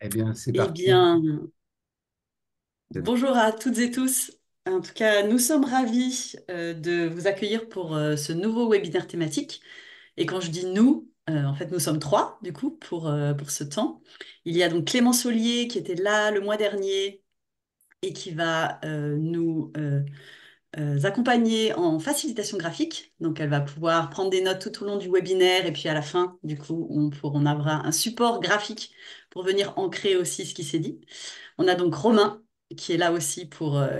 Eh bien, c'est Eh parti. bien, bonjour à toutes et tous. En tout cas, nous sommes ravis de vous accueillir pour ce nouveau webinaire thématique. Et quand je dis nous, en fait, nous sommes trois, du coup, pour ce temps. Il y a donc Clémence Ollier qui était là le mois dernier et qui va nous accompagner en facilitation graphique. Donc, elle va pouvoir prendre des notes tout au long du webinaire et puis à la fin, du coup, on aura un support graphique pour venir ancrer aussi ce qui s'est dit. On a donc Romain qui est là aussi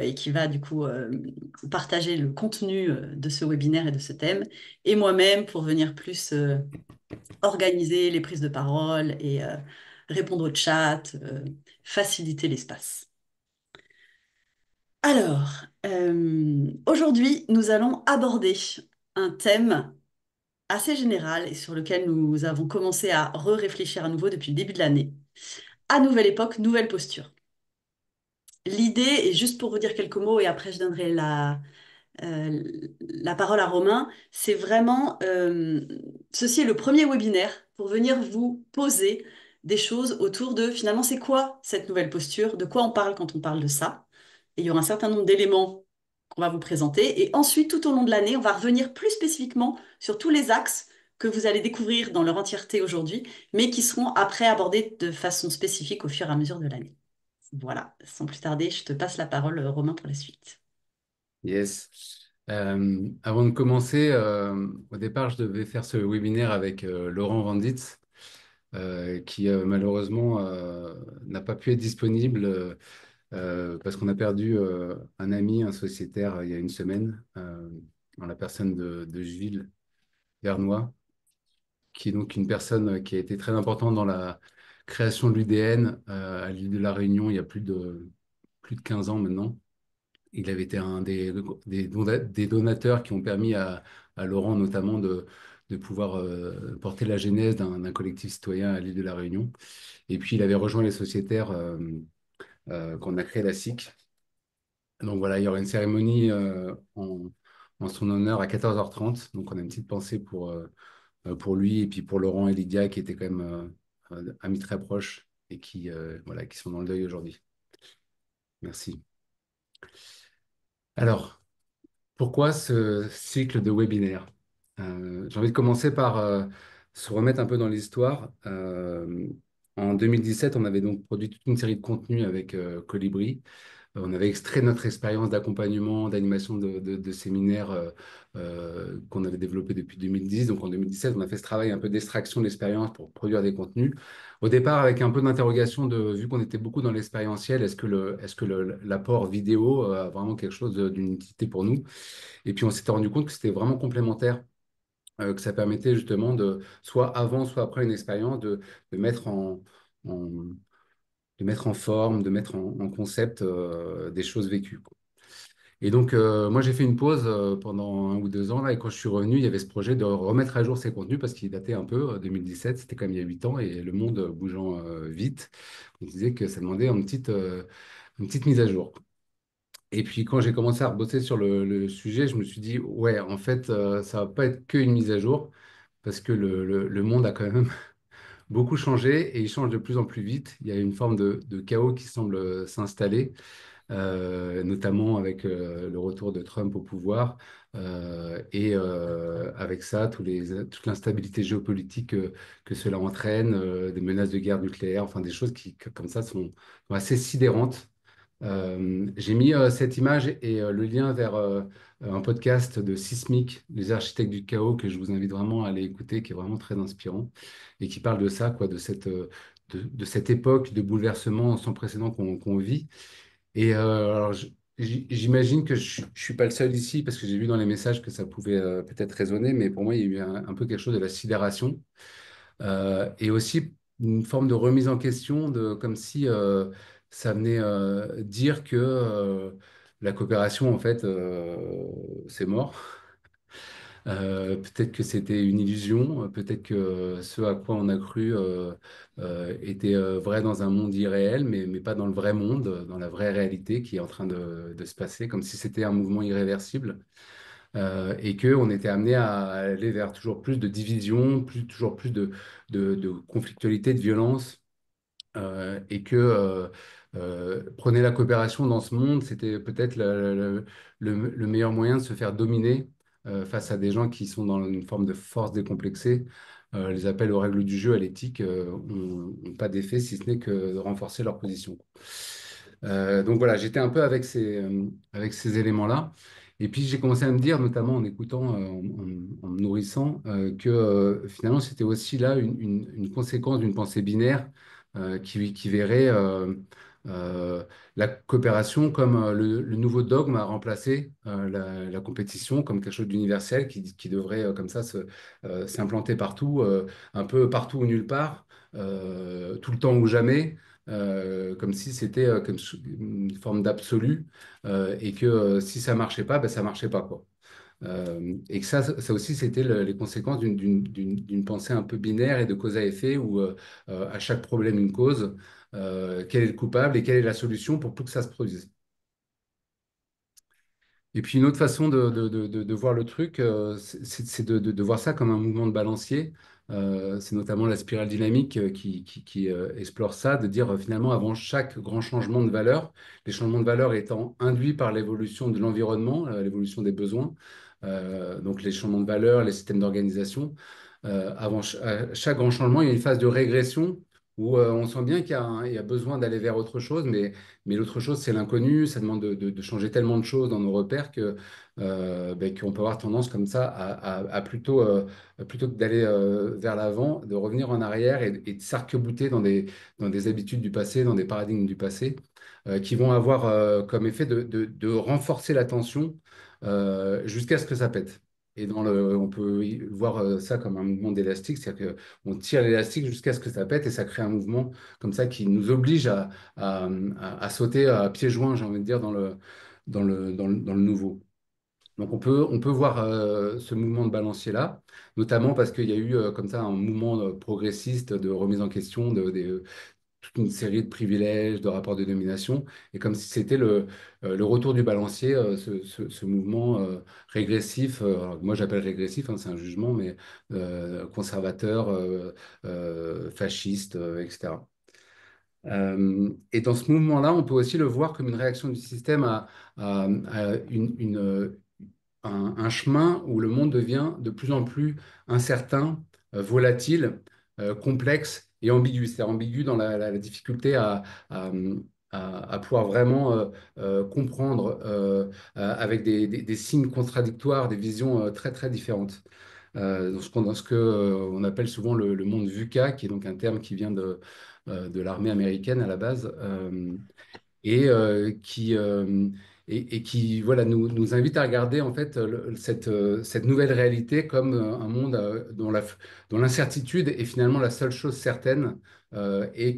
et qui va du coup partager le contenu de ce webinaire et de ce thème, et moi-même pour venir plus organiser les prises de parole et répondre au chat, faciliter l'espace. Alors, aujourd'hui, nous allons aborder un thème assez général et sur lequel nous avons commencé à réfléchir à nouveau depuis le début de l'année. À nouvelle époque, nouvelle posture. L'idée, et juste pour vous dire quelques mots, et après je donnerai euh, la parole à Romain, c'est vraiment, ceci est le premier webinaire pour venir vous poser des choses autour de finalement c'est quoi cette nouvelle posture, de quoi on parle quand on parle de ça. Et il y aura un certain nombre d'éléments qu'on va vous présenter. Et ensuite, tout au long de l'année, on va revenir plus spécifiquement sur tous les axes que vous allez découvrir dans leur entièreté aujourd'hui, mais qui seront après abordés de façon spécifique au fur et à mesure de l'année. Voilà, sans plus tarder, je te passe la parole, Romain, pour la suite. Yes. Avant de commencer, au départ, je devais faire ce webinaire avec Laurent Vanditz, qui malheureusement n'a pas pu être disponible parce qu'on a perdu un ami, un sociétaire, il y a une semaine, en la personne de Gilles Vernois, qui est donc une personne qui a été très importante dans la création de l'UDN à l'île de la Réunion il y a plus de 15 ans maintenant. Il avait été un des donateurs qui ont permis à Laurent notamment de pouvoir porter la genèse d'un collectif citoyen à l'île de la Réunion. Et puis il avait rejoint les sociétaires qu'on a créé la SIC. Donc voilà, il y aura une cérémonie en son honneur à 14h30. Donc on a une petite pensée pour lui et puis pour Laurent et Lydia qui étaient quand même amis très proches et voilà, qui sont dans le deuil aujourd'hui. Merci. Alors, pourquoi ce cycle de webinaires? J'ai envie de commencer par se remettre un peu dans l'histoire. En 2017, on avait donc produit toute une série de contenus avec Colibri. On avait extrait notre expérience d'accompagnement, d'animation de séminaires qu'on avait développé depuis 2010. Donc en 2017, on a fait ce travail un peu d'extraction de l'expérience pour produire des contenus. Au départ, avec un peu d'interrogation vu qu'on était beaucoup dans l'expérientiel, l'apport vidéo a vraiment quelque chose d'une utilité pour nous? Et puis on s'était rendu compte que c'était vraiment complémentaire, que ça permettait justement soit avant, soit après une expérience, de mettre en, de mettre en forme, de mettre en concept des choses vécues, quoi. Et donc, moi, j'ai fait une pause pendant 1 ou 2 ans, là, et quand je suis revenu, il y avait ce projet de remettre à jour ces contenus parce qu'il datait un peu, 2017, c'était comme il y a 8 ans, et le monde bougeant vite, on disait que ça demandait une petite mise à jour. Et puis quand j'ai commencé à bosser sur le sujet, je me suis dit, ouais, en fait, ça va pas être qu'une mise à jour, parce que le monde a quand même beaucoup changé et il change de plus en plus vite. Il y a une forme de chaos qui semble s'installer, notamment avec le retour de Trump au pouvoir et avec ça, toute l'instabilité géopolitique que cela entraîne, des menaces de guerre nucléaire, enfin des choses qui, comme ça, sont assez sidérantes. J'ai mis cette image et le lien vers un podcast de Sismic, les architectes du chaos, que je vous invite vraiment à aller écouter, qui est vraiment très inspirant et qui parle de ça, quoi, de cette époque de bouleversement sans précédent qu'on vit. Et alors, j'imagine que je ne suis pas le seul ici, parce que j'ai vu dans les messages que ça pouvait peut-être résonner, mais pour moi, il y a eu un peu quelque chose de la sidération. Et aussi une forme de remise en question, comme si ça venait dire que la coopération, en fait, c'est mort. Peut-être que c'était une illusion, peut-être que ce à quoi on a cru était vrai dans un monde irréel, mais pas dans le vrai monde, dans la vraie réalité qui est en train de se passer, comme si c'était un mouvement irréversible et qu'on était amené à aller vers toujours plus de division, toujours plus de conflictualité, de violence. et que prôner la coopération dans ce monde, c'était peut-être le meilleur moyen de se faire dominer face à des gens qui sont dans une forme de force décomplexée. Les appels aux règles du jeu, à l'éthique, n'ont pas d'effet si ce n'est que de renforcer leur position. Donc voilà, j'étais un peu avec ces éléments-là. Et puis j'ai commencé à me dire, notamment en écoutant, en me nourrissant, que finalement c'était aussi là une conséquence d'une pensée binaire qui verrait euh, la coopération comme le nouveau dogme à remplacer la compétition comme quelque chose d'universel qui devrait comme ça s'implanter partout, un peu partout ou nulle part, tout le temps ou jamais comme si c'était comme une forme d'absolu et que si ça marchait pas, ben, ça marchait pas quoi. Et que ça aussi, c'était les conséquences d'une pensée un peu binaire et de cause à effet où à chaque problème une cause, quel est le coupable et quelle est la solution pour que ça se produise. Et puis une autre façon de voir le truc, c'est de voir ça comme un mouvement de balancier. C'est notamment la spirale dynamique qui explore ça, de dire finalement avant chaque grand changement de valeur, les changements de valeur étant induits par l'évolution de l'environnement, l'évolution des besoins, donc les changements de valeur, les systèmes d'organisation, à chaque grand changement, il y a une phase de régression où on sent bien qu'il y a besoin d'aller vers autre chose, mais l'autre chose, c'est l'inconnu, ça demande de changer tellement de choses dans nos repères qu'on peut avoir tendance comme ça à plutôt que d'aller vers l'avant, de revenir en arrière et de s'arc-bouter dans des habitudes du passé, dans des paradigmes du passé, qui vont avoir comme effet de renforcer la tension jusqu'à ce que ça pète. Et on peut voir ça comme un mouvement d'élastique, c'est-à-dire qu'on tire l'élastique jusqu'à ce que ça pète et ça crée un mouvement comme ça qui nous oblige à sauter à pieds joints, j'ai envie de dire, dans le nouveau. Donc on peut voir ce mouvement de balancier-là, notamment parce qu'il y a eu comme ça un mouvement progressiste de remise en question toute une série de privilèges, de rapports de domination, et comme si c'était le retour du balancier, ce mouvement régressif, alors que moi j'appelle régressif, hein, c'est un jugement, mais conservateur, fasciste, etc. Et dans ce mouvement-là, on peut aussi le voir comme une réaction du système à un chemin où le monde devient de plus en plus incertain, volatile, complexe et ambigu. C'est-à-dire ambigu dans la difficulté à- à pouvoir vraiment comprendre avec des signes contradictoires, des visions très très différentes. Dans ce que, on appelle souvent le monde VUCA, qui est donc un terme qui vient de l'armée américaine à la base, et et qui voilà, nous invite à regarder en fait cette nouvelle réalité comme un monde dont l'incertitude est finalement la seule chose certaine et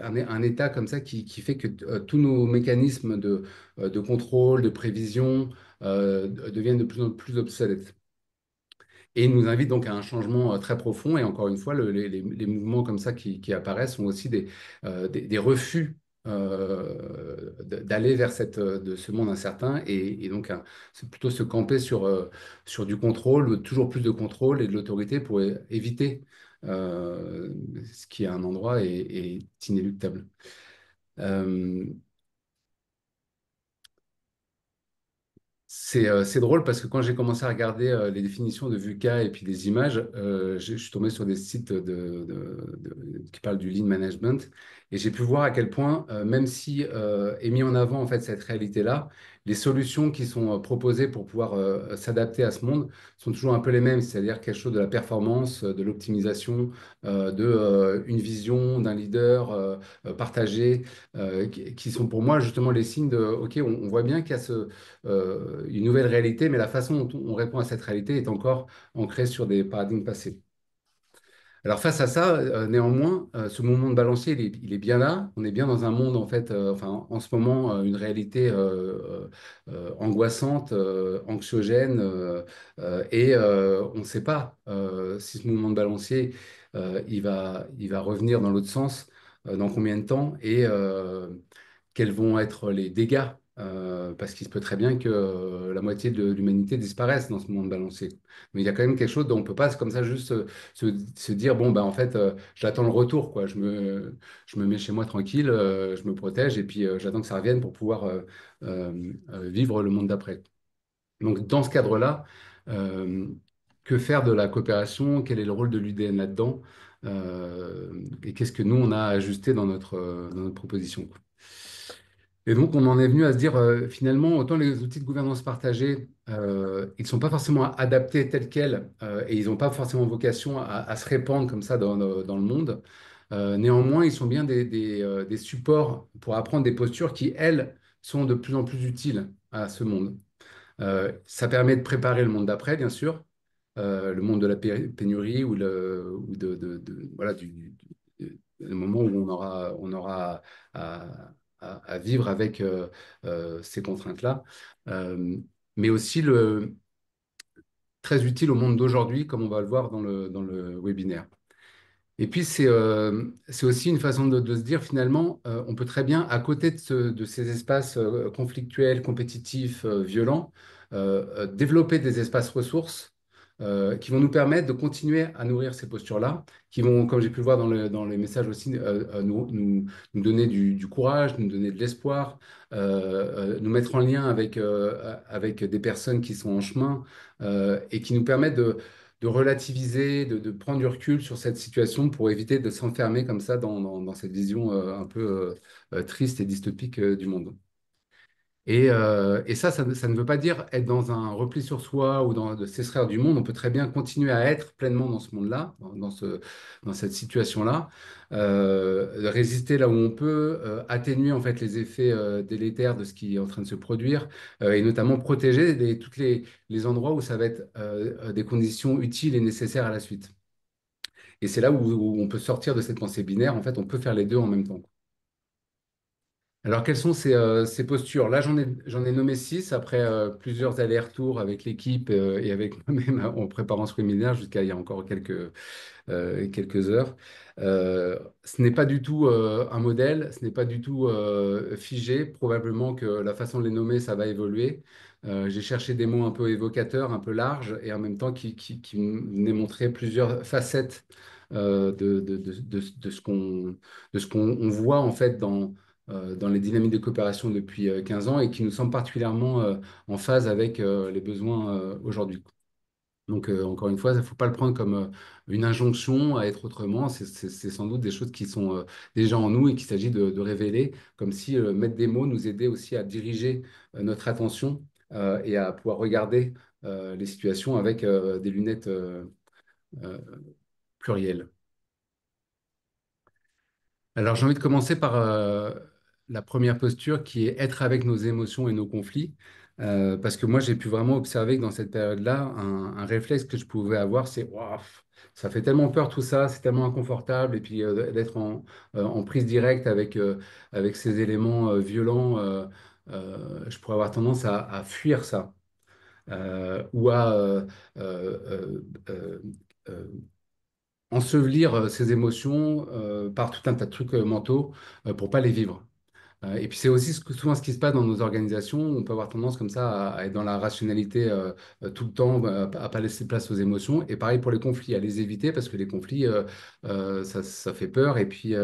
un état comme ça qui fait que tous nos mécanismes de contrôle, de prévision deviennent de plus en plus obsolètes. Et il nous invite donc à un changement très profond. Et encore une fois, les mouvements comme ça qui apparaissent sont aussi des refus d'aller vers de ce monde incertain. Et donc, c'est plutôt se camper sur du contrôle, toujours plus de contrôle et de l'autorité pour éviter ce qui à un endroit est inéluctable. Euh, c'est drôle parce que quand j'ai commencé à regarder les définitions de VUCA et puis des images, je suis tombé sur des sites qui parlent du lean management et j'ai pu voir à quel point, même si est mis en avant en fait cette réalité-là, les solutions qui sont proposées pour pouvoir s'adapter à ce monde sont toujours un peu les mêmes, c'est-à-dire quelque chose de la performance, de l'optimisation, une vision d'un leader partagé, qui sont pour moi justement les signes de, OK, on voit bien qu'il y a une nouvelle réalité, mais la façon dont on répond à cette réalité est encore ancrée sur des paradigmes passés. Alors face à ça, néanmoins, ce mouvement de balancier, il est bien là. On est bien dans un monde, en fait, enfin, en ce moment, une réalité angoissante, anxiogène, et on ne sait pas si ce mouvement de balancier, il va revenir dans l'autre sens, dans combien de temps, et quels vont être les dégâts parce qu'il se peut très bien que la moitié de l'humanité disparaisse dans ce monde balancé. Mais il y a quand même quelque chose dont on ne peut pas comme ça juste se dire, bon, bah, en fait, j'attends le retour, quoi. Je me mets chez moi tranquille, je me protège, et puis j'attends que ça revienne pour pouvoir vivre le monde d'après. Donc, dans ce cadre-là, euh, que faire de la coopération? Quel est le rôle de l'UDN là-dedans? Et qu'est-ce que nous, on a ajusté dans notre proposition, quoi. Et donc, on en est venu à se dire, finalement, autant les outils de gouvernance partagée, ils ne sont pas forcément adaptés tels quels, et ils n'ont pas forcément vocation à se répandre comme ça dans le monde. Néanmoins, ils sont bien des supports pour apprendre des postures qui, elles, sont de plus en plus utiles à ce monde. Ça permet de préparer le monde d'après, bien sûr, le monde de la pénurie voilà, le moment où on aura à vivre avec ces contraintes-là. Euh, mais aussi très utile au monde d'aujourd'hui, comme on va le voir dans le webinaire. Et puis, c'est aussi une façon de se dire, finalement, on peut très bien, à côté de ces espaces conflictuels, compétitifs, violents, développer des espaces ressources qui vont nous permettre de continuer à nourrir ces postures-là, qui vont, comme j'ai pu le voir dans les messages aussi, nous donner du courage, nous donner de l'espoir, nous mettre en lien avec des personnes qui sont en chemin, et qui nous permettent de relativiser, de prendre du recul sur cette situation pour éviter de s'enfermer comme ça dans cette vision un peu triste et dystopique du monde. Et ça ne veut pas dire être dans un repli sur soi ou de s'extraire du monde. On peut très bien continuer à être pleinement dans ce monde-là, dans cette situation-là, de résister là où on peut, atténuer en fait les effets délétères de ce qui est en train de se produire, et notamment protéger tous les endroits où ça va être des conditions utiles et nécessaires à la suite. Et c'est là où on peut sortir de cette pensée binaire. En fait, on peut faire les deux en même temps. Alors, quelles sont ces postures? Là, j'en ai nommé six après plusieurs allers-retours avec l'équipe et avec moi-même en préparant ce webinaire jusqu'à il y a encore quelques heures. Ce n'est pas du tout un modèle, ce n'est pas du tout figé. Probablement que la façon de les nommer, ça va évoluer. J'ai cherché des mots un peu évocateurs, un peu larges, et en même temps qui venaient montrer plusieurs facettes de ce qu'on voit en fait dans les dynamiques de coopération depuis 15 ans et qui nous semblent particulièrement en phase avec les besoins aujourd'hui. Donc, encore une fois, il ne faut pas le prendre comme une injonction à être autrement. C'est sans doute des choses qui sont déjà en nous et qu'il s'agit de révéler, comme si mettre des mots nous aidait aussi à diriger notre attention et à pouvoir regarder les situations avec des lunettes euh, plurielles. Alors, j'ai envie de commencer par la première posture qui est être avec nos émotions et nos conflits. Parce que moi, j'ai pu vraiment observer que dans cette période-là, un réflexe que je pouvais avoir, c'est waouh, ça fait tellement peur tout ça, c'est tellement inconfortable. Et puis d'être en prise directe avec ces éléments violents, je pourrais avoir tendance à fuir ça. Ou à euh, euh, ensevelir ces émotions par tout un tas de trucs mentaux pour pas les vivre. Et puis c'est aussi souvent ce qui se passe dans nos organisations. On peut avoir tendance comme ça à être dans la rationalité tout le temps, à pas laisser place aux émotions. Et pareil pour les conflits, à les éviter parce que les conflits, ça fait peur. Et puis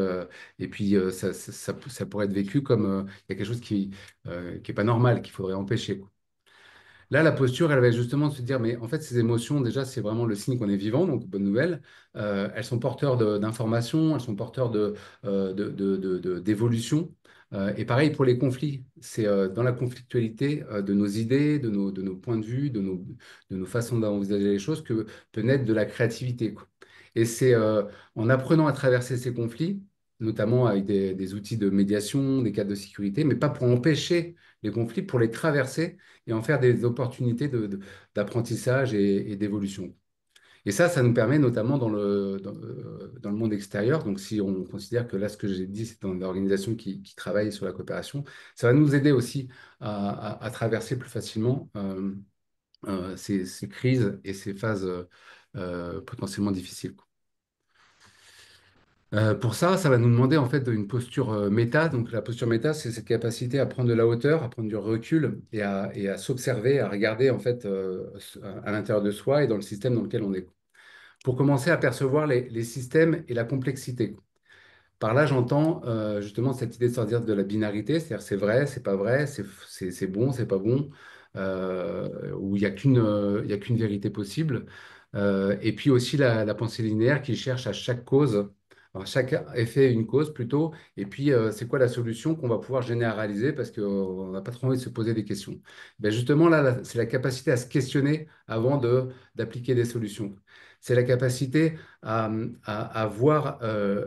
ça pourrait être vécu comme il y a quelque chose qui est pas normal, qu'il faudrait empêcher, quoi. Là, la posture, elle va être justement de se dire, mais en fait, ces émotions, déjà, c'est vraiment le signe qu'on est vivant, donc bonne nouvelle. Elles sont porteurs d'informations, elles sont porteurs d'évolution. Et pareil pour les conflits, c'est dans la conflictualité de nos idées, de nos points de vue, de nos façons d'envisager les choses que peut naître de la créativité, quoi. Et c'est en apprenant à traverser ces conflits, notamment avec des outils de médiation, des cadres de sécurité, mais pas pour empêcher les conflits, pour les traverser et en faire des opportunités d'apprentissage et d'évolution. Et ça nous permet notamment dans le monde extérieur. Donc, si on considère que là, ce que j'ai dit, c'est une organisation qui travaille sur la coopération, ça va nous aider aussi à traverser plus facilement ces crises et ces phases potentiellement difficiles. Pour ça, ça va nous demander en fait une posture méta. Donc la posture méta, c'est cette capacité à prendre de la hauteur, à prendre du recul et à s'observer, à regarder en fait à l'intérieur de soi et dans le système dans lequel on est. Pour commencer à percevoir les systèmes et la complexité. Par là, j'entends justement cette idée de sortir de la binarité, c'est-à-dire c'est vrai, c'est pas vrai, c'est bon, c'est pas bon, où il y a qu'une vérité possible. Et puis aussi la pensée linéaire qui cherche à chaque cause, alors chaque effet une cause plutôt, et puis c'est quoi la solution qu'on va pouvoir généraliser parce qu'on n'a pas trop envie de se poser des questions. Ben justement, c'est la capacité à se questionner avant d'appliquer des solutions. C'est la capacité à voir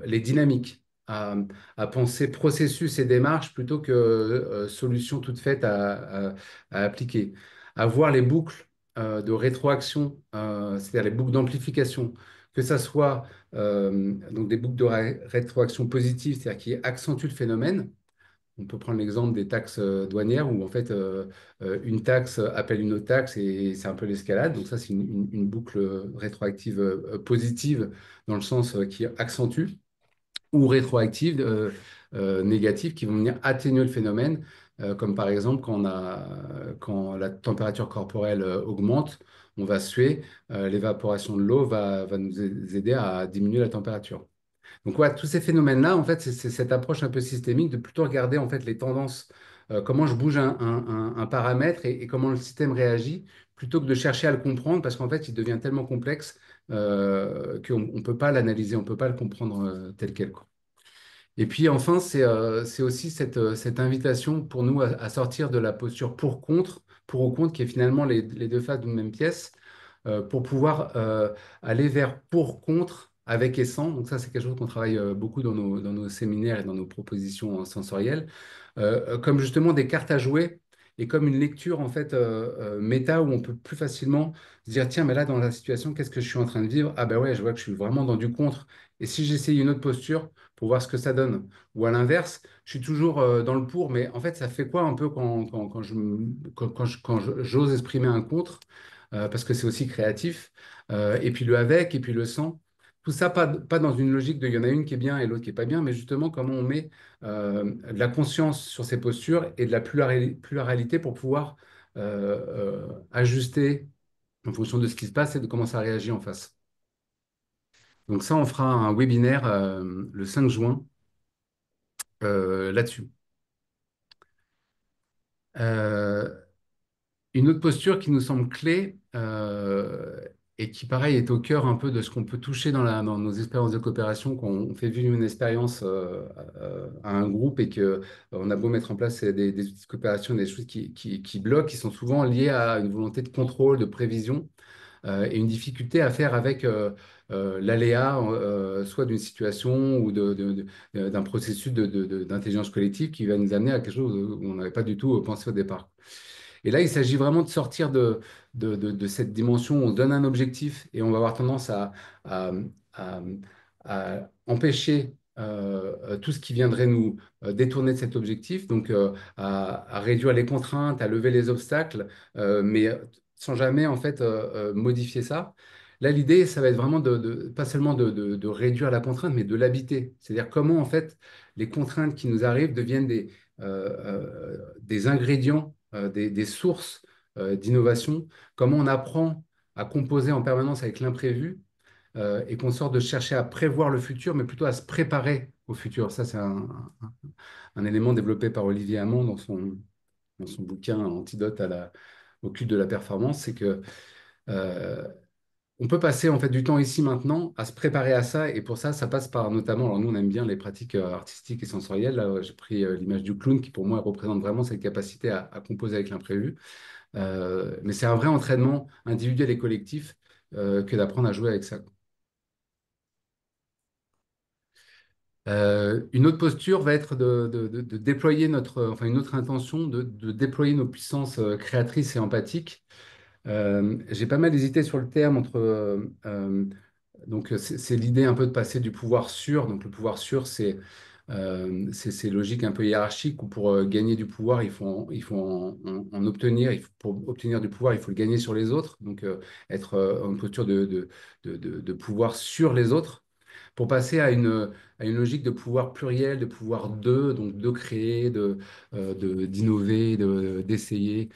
les dynamiques à, à penser processus et démarche plutôt que solution toute faite à appliquer. À voir les boucles de rétroaction, c'est-à-dire les boucles d'amplification, que ça soit donc des boucles de rétroaction positive, c'est-à-dire qui accentuent le phénomène. On peut prendre l'exemple des taxes douanières où en fait une taxe appelle une autre taxe et c'est un peu l'escalade. Donc ça, c'est une boucle rétroactive positive dans le sens qui accentue ou rétroactives négatives qui vont venir atténuer le phénomène, comme par exemple quand la température corporelle augmente, on va suer, l'évaporation de l'eau va nous aider à diminuer la température. Donc, ouais, tous ces phénomènes-là, en fait, c'est cette approche un peu systémique de plutôt regarder en fait les tendances, comment je bouge un paramètre et comment le système réagit, plutôt que de chercher à le comprendre, parce qu'en fait, il devient tellement complexe qu'on ne peut pas l'analyser, on ne peut pas le comprendre tel quel, quoi. Et puis enfin, c'est aussi cette invitation pour nous à sortir de la posture pour-contre, pour ou contre, qui est finalement les deux faces d'une même pièce, pour pouvoir aller vers pour-contre avec et sans. Donc ça, c'est quelque chose qu'on travaille beaucoup dans nos séminaires et dans nos propositions sensorielles, comme justement des cartes à jouer et comme une lecture en fait méta où on peut plus facilement se dire, tiens, mais là, dans la situation, qu'est-ce que je suis en train de vivre? Ah ben ouais, je vois que je suis vraiment dans du contre. Et si j'essaye une autre posture, pour voir ce que ça donne. Ou à l'inverse, je suis toujours dans le pour, mais en fait, ça fait quoi un peu j'ose exprimer un contre, parce que c'est aussi créatif, et puis le avec, et puis le sans. Tout ça, pas dans une logique de il y en a une qui est bien et l'autre qui est pas bien, mais justement comment on met de la conscience sur ces postures et de la pluralité pour pouvoir ajuster en fonction de ce qui se passe et de comment ça réagit en face. Donc ça, on fera un webinaire le 5 juin là-dessus. Euh, une autre posture qui nous semble clé et qui, pareil, est au cœur un peu de ce qu'on peut toucher dans nos expériences de coopération, quand on fait vivre une expérience à un groupe et que on a beau mettre en place des outils de coopération, des choses qui bloquent, qui sont souvent liées à une volonté de contrôle, de prévision et une difficulté à faire avec l'aléa, soit d'une situation ou d'un processus d'intelligence collective qui va nous amener à quelque chose où on n'avait pas du tout pensé au départ. Et là, il s'agit vraiment de sortir de cette dimension où on donne un objectif et on va avoir tendance à, à- à empêcher tout ce qui viendrait nous détourner de cet objectif, donc à réduire les contraintes, à lever les obstacles, mais sans jamais en fait modifier ça. Là, l'idée, ça va être vraiment pas seulement de réduire la contrainte, mais de l'habiter. C'est-à-dire comment en fait les contraintes qui nous arrivent deviennent des ingrédients, des sources d'innovation, comment on apprend à composer en permanence avec l'imprévu et qu'on sort de chercher à prévoir le futur, mais plutôt à se préparer au futur. Ça, c'est un élément développé par Olivier Hamon dans son bouquin Antidote au culte de la performance, c'est que euh, on peut passer en fait du temps ici maintenant à se préparer à ça et pour ça, ça passe par notamment, alors nous on aime bien les pratiques artistiques et sensorielles. Là, j'ai pris l'image du clown qui pour moi représente vraiment cette capacité à composer avec l'imprévu. Mais c'est un vrai entraînement individuel et collectif que d'apprendre à jouer avec ça. Une autre posture va être de déployer enfin une autre intention, de déployer nos puissances créatrices et empathiques. J'ai pas mal hésité sur le terme entre donc c'est l'idée un peu de passer du pouvoir sûr. Donc le pouvoir sûr, c'est ces logiques un peu hiérarchiques où pour gagner du pouvoir, il faut en obtenir. Pour obtenir du pouvoir, il faut le gagner sur les autres. Donc être en posture de pouvoir sur les autres. pour passer à une logique de pouvoir pluriel, de pouvoir d'eux, donc de créer, d'innover, d'essayer,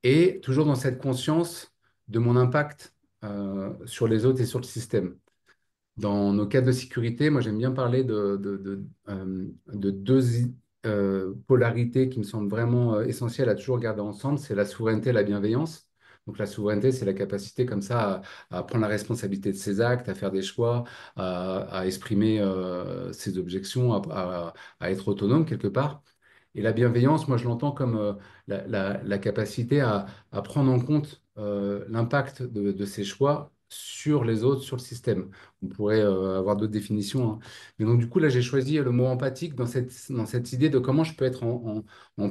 et toujours dans cette conscience de mon impact sur les autres et sur le système. Dans nos cadres de sécurité, moi j'aime bien parler de deux polarités qui me semblent vraiment essentielles à toujours garder ensemble, c'est la souveraineté et la bienveillance. Donc la souveraineté, c'est la capacité comme ça à prendre la responsabilité de ses actes, à faire des choix, à exprimer ses objections, à être autonome quelque part. Et la bienveillance, moi, je l'entends comme la capacité à prendre en compte l'impact de ces choix sur les autres, sur le système. On pourrait avoir d'autres définitions, hein. Mais donc, du coup, là, j'ai choisi le mot empathique dans cette idée de comment je peux être en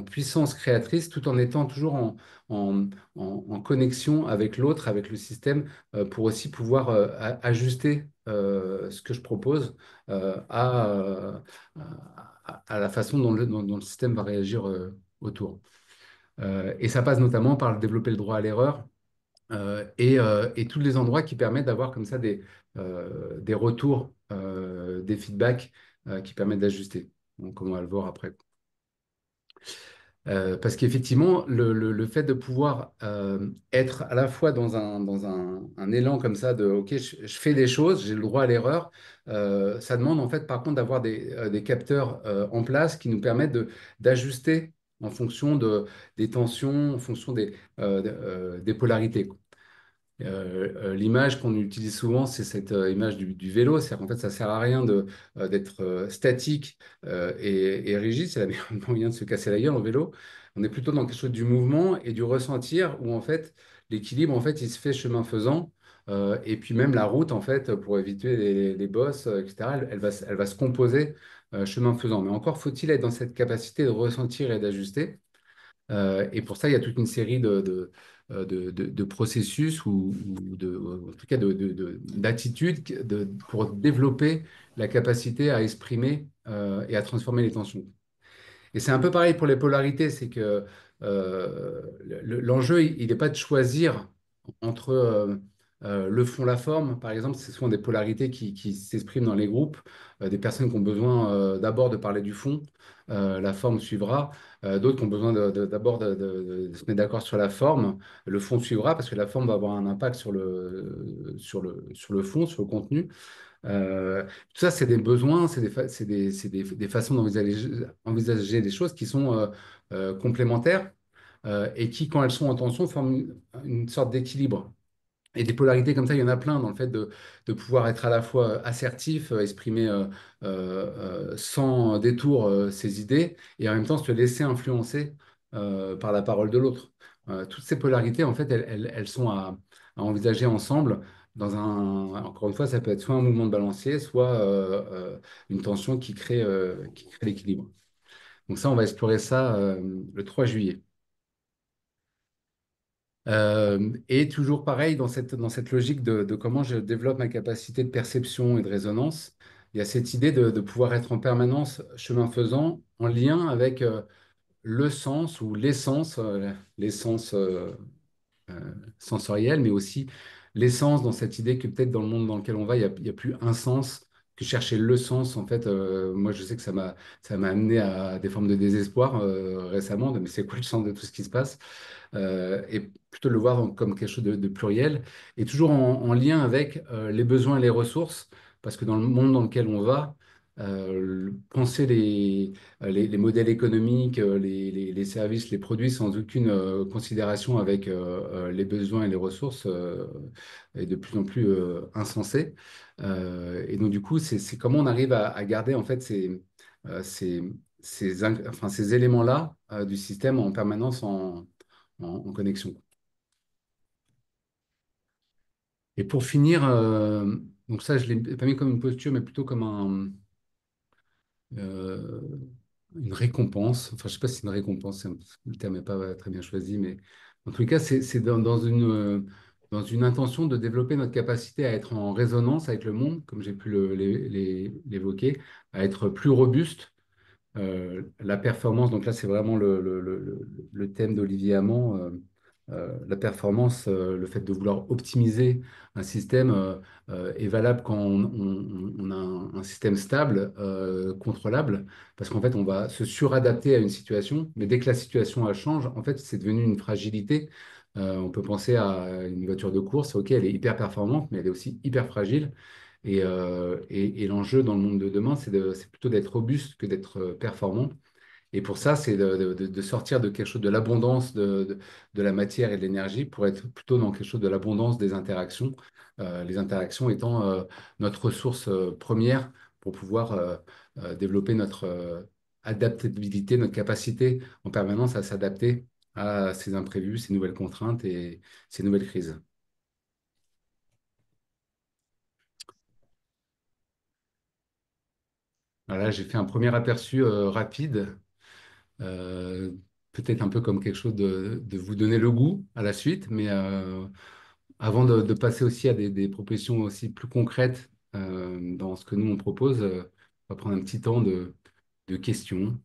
puissance créatrice tout en étant toujours en, en connexion avec l'autre, avec le système, pour aussi pouvoir ajuster ce que je propose à la façon dont le système va réagir autour. Et ça passe notamment par développer le droit à l'erreur et tous les endroits qui permettent d'avoir comme ça des retours, des feedbacks qui permettent d'ajuster. Donc, on va le voir après. Parce qu'effectivement, le fait de pouvoir être à la fois un élan comme ça de OK, je fais des choses, j'ai le droit à l'erreur, ça demande en fait par contre d'avoir des capteurs en place qui nous permettent d'ajuster en fonction des tensions, en fonction des polarités. L'image qu'on utilise souvent, c'est cette image du vélo. C'est-à-dire qu'en fait, ça sert à rien d'être statique et rigide. C'est la meilleure moyen de se casser la gueule en vélo. On est plutôt dans quelque chose du mouvement et du ressentir où en fait, l'équilibre, en fait, il se fait chemin faisant. Et puis même la route, en fait, pour éviter les bosses, etc., elle va se composer chemin faisant. Mais encore faut-il être dans cette capacité de ressentir et d'ajuster. Et pour ça, il y a toute une série de processus ou en tout cas d'attitudes pour développer la capacité à exprimer et à transformer les tensions. Et c'est un peu pareil pour les polarités, c'est que l'enjeu, il n'est pas de choisir entre le fond, la forme. Par exemple, ce sont des polarités qui s'expriment dans les groupes, des personnes qui ont besoin d'abord de parler du fond, la forme suivra. D'autres qui ont besoin d'abord de se mettre d'accord sur la forme, le fond suivra parce que la forme va avoir un impact sur le fond, sur le contenu. Tout ça, c'est des besoins, des façons envisager des choses qui sont complémentaires et qui, quand elles sont en tension, forment une sorte d'équilibre. Et des polarités comme ça, il y en a plein dans le fait de pouvoir être à la fois assertif, exprimer sans détour ses idées, et en même temps se laisser influencer par la parole de l'autre. Toutes ces polarités, en fait, elles sont à envisager ensemble encore une fois, ça peut être soit un mouvement de balancier, soit une tension qui crée l'équilibre. Donc ça, on va explorer ça le 3 juillet. Et toujours pareil, dans cette logique de comment je développe ma capacité de perception et de résonance, il y a cette idée de pouvoir être en permanence chemin faisant, en lien avec le sens ou l'essence sensorielle, mais aussi l'essence dans cette idée que peut-être dans le monde dans lequel on va, il y a plus un sens que chercher le sens. En fait, moi, je sais que ça m'a amené à des formes de désespoir récemment, mais c'est quoi le sens de tout ce qui se passe? Et plutôt le voir comme quelque chose de pluriel, et toujours en lien avec les besoins et les ressources, parce que dans le monde dans lequel on va, penser les modèles économiques, les services, les produits sans aucune considération avec les besoins et les ressources est de plus en plus insensé. Et donc du coup, c'est comment on arrive à garder en fait euh, ces, enfin, ces éléments-là du système en permanence en connexion. Et pour finir, donc ça, je ne l'ai pas mis comme une posture, mais plutôt comme euh, une récompense. Enfin, je ne sais pas si c'est une récompense, le terme n'est pas très bien choisi, mais en tout cas, c'est dans une intention de développer notre capacité à être en résonance avec le monde, comme j'ai pu l'évoquer, à être plus robuste. La performance, donc là, c'est vraiment le thème d'Olivier Hamon. la performance, le fait de vouloir optimiser un système est valable quand on a un système stable, contrôlable, parce qu'en fait, on va se suradapter à une situation, mais dès que la situation elle change, en fait, c'est devenu une fragilité. On peut penser à une voiture de course, ok, elle est hyper performante, mais elle est aussi hyper fragile. Et l'enjeu dans le monde de demain, c'est plutôt d'être robuste que d'être performant. Et pour ça, c'est de sortir de quelque chose de l'abondance de la matière et de l'énergie pour être plutôt dans quelque chose de l'abondance des interactions. Les interactions étant notre ressource première pour pouvoir développer notre adaptabilité, notre capacité en permanence à s'adapter à ces imprévus, ces nouvelles contraintes et ces nouvelles crises. Voilà, j'ai fait un premier aperçu rapide. Euh, Peut-être un peu comme quelque chose de vous donner le goût à la suite, mais avant de passer aussi à des propositions aussi plus concrètes dans ce que nous on propose, on va prendre un petit temps de questions.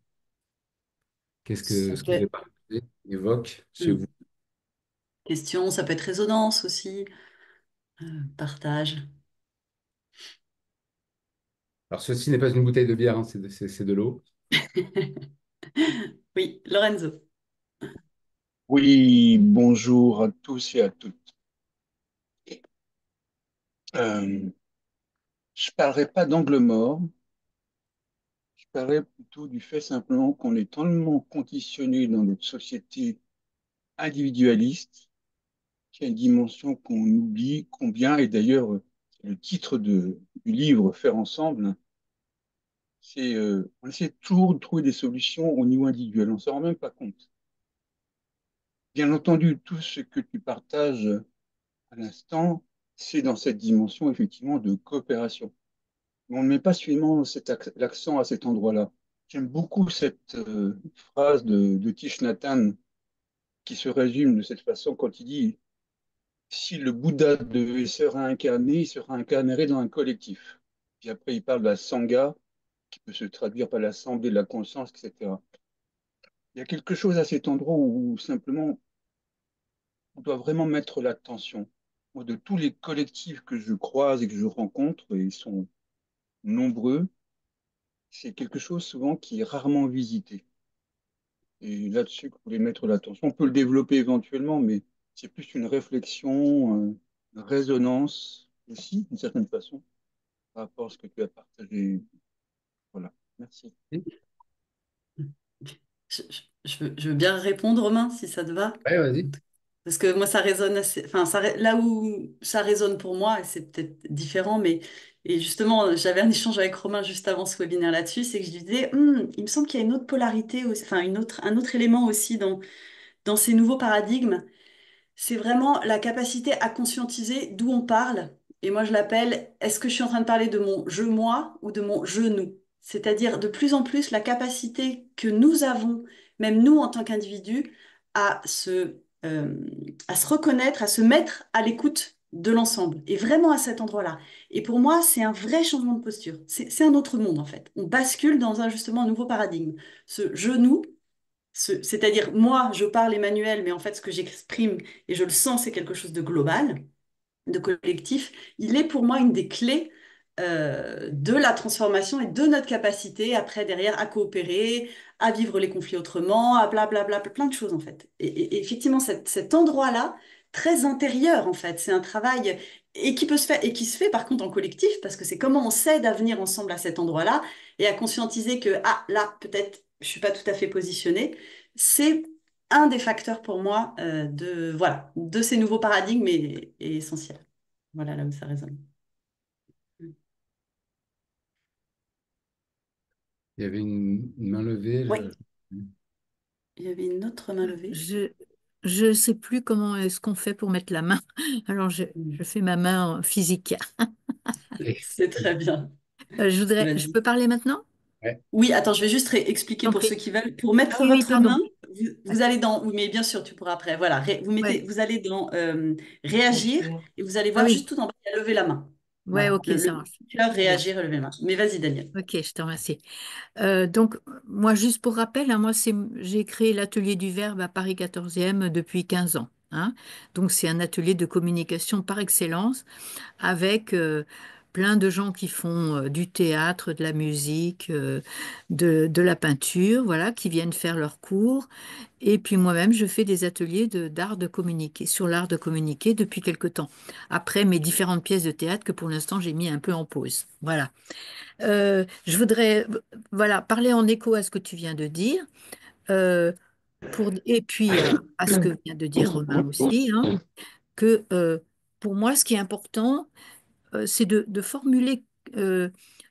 Qu'est-ce que Ça ce peut que j'ai être partagé évoque chez hmm, vous? question, ça peut être résonance aussi, partage. Alors ceci n'est pas une bouteille de bière, hein, c'est de l'eau. Oui, Lorenzo. Oui, bonjour à tous et à toutes. Euh, je parlerai pas d'angle mort, je parlerai plutôt du fait simplement qu'on est tellement conditionné dans notre société individualiste qu'il y a une dimension qu'on oublie combien, et d'ailleurs le titre du livre Faire ensemble, c'est on essaie toujours de trouver des solutions au niveau individuel, on s'en rend même pas compte. Bien entendu, tout ce que tu partages à l'instant, c'est dans cette dimension effectivement de coopération. On ne met pas suffisamment l'accent à cet endroit-là. J'aime beaucoup cette phrase de Thich Nhat Hanh qui se résume de cette façon quand il dit si le Bouddha devait se réincarner, il se réincarnerait dans un collectif. Puis après, il parle de la Sangha, qui peut se traduire par l'assemblée de la conscience, etc. Il y a quelque chose à cet endroit où simplement on doit vraiment mettre l'attention. Moi, de tous les collectifs que je croise et que je rencontre, et ils sont nombreux, c'est quelque chose souvent qui est rarement visité. Et là-dessus, vous voulez mettre l'attention. On peut le développer éventuellement, mais c'est plus une réflexion, une résonance aussi, d'une certaine façon, par rapport à ce que tu as partagé. Voilà. Merci. Je veux bien répondre, Romain, si ça te va. Ouais, vas-y. Parce que moi, ça résonne assez, enfin, là où ça résonne pour moi, et c'est peut-être différent, mais et justement, j'avais un échange avec Romain juste avant ce webinaire là-dessus, c'est que je lui disais, il me semble qu'il y a une autre polarité, enfin, un autre élément aussi dans ces nouveaux paradigmes. C'est vraiment la capacité à conscientiser d'où on parle. Et moi, je l'appelle, est-ce que je suis en train de parler de mon je-moi ou de mon je-nous? C'est-à-dire de plus en plus la capacité que nous avons, même nous en tant qu'individus, à euh, à se reconnaître, à se mettre à l'écoute de l'ensemble, et vraiment à cet endroit-là. Et pour moi, c'est un vrai changement de posture. C'est un autre monde, en fait. On bascule dans un, justement, un nouveau paradigme. Ce je-nous, c'est-à-dire, moi, je parle Emmanuel, mais en fait, ce que j'exprime et je le sens, c'est quelque chose de global, de collectif. Il est pour moi une des clés de la transformation et de notre capacité, après, derrière, à coopérer, à vivre les conflits autrement, à blablabla, plein de choses, en fait. Et effectivement, cet endroit-là, très intérieur, en fait, c'est un travail et qui peut se faire, et qui se fait, par contre, en collectif, parce que c'est comment on s'aide à venir ensemble à cet endroit-là et à conscientiser que, ah, là, peut-être, je suis pas tout à fait positionnée. C'est un des facteurs pour moi voilà, de ces nouveaux paradigmes est essentiel. Voilà là où ça résonne. Il y avait une main levée. Oui, il y avait une autre main levée. Je je sais plus comment est-ce qu'on fait pour mettre la main. Alors je fais ma main physique. C'est très bien. Je Vas-y. peux parler maintenant? Ouais. Oui, attends, je vais juste expliquer T'en pour ceux prie. qui veulent. Pour Ah mettre oui, oui, votre pardon. main, vous allez dans. Oui, mais bien sûr, tu pourras après. Voilà, Ouais. vous allez dans réagir et vous allez Ah voir juste oui, tout en bas, il y a lever la main. ouais, Voilà, ok, ça le marche. cœur, Très bien. réagir et lever la main. Mais vas-y, Daniel. Ok, je te remercie. Donc, moi, juste pour rappel, hein, j'ai créé l'atelier du verbe à Paris 14e depuis 15 ans. hein. Donc c'est un atelier de communication par excellence avec plein de gens qui font du théâtre, de la musique, de la peinture, voilà, qui viennent faire leurs cours. Et puis moi-même, je fais des ateliers d'art de communiquer, sur l'art de communiquer depuis quelque temps. Après mes différentes pièces de théâtre que pour l'instant j'ai mis un peu en pause. Voilà. Je voudrais, voilà, parler en écho à ce que tu viens de dire. euh, et puis à ce que vient de dire Romain aussi, hein, que pour moi, ce qui est important, c'est de formuler euh,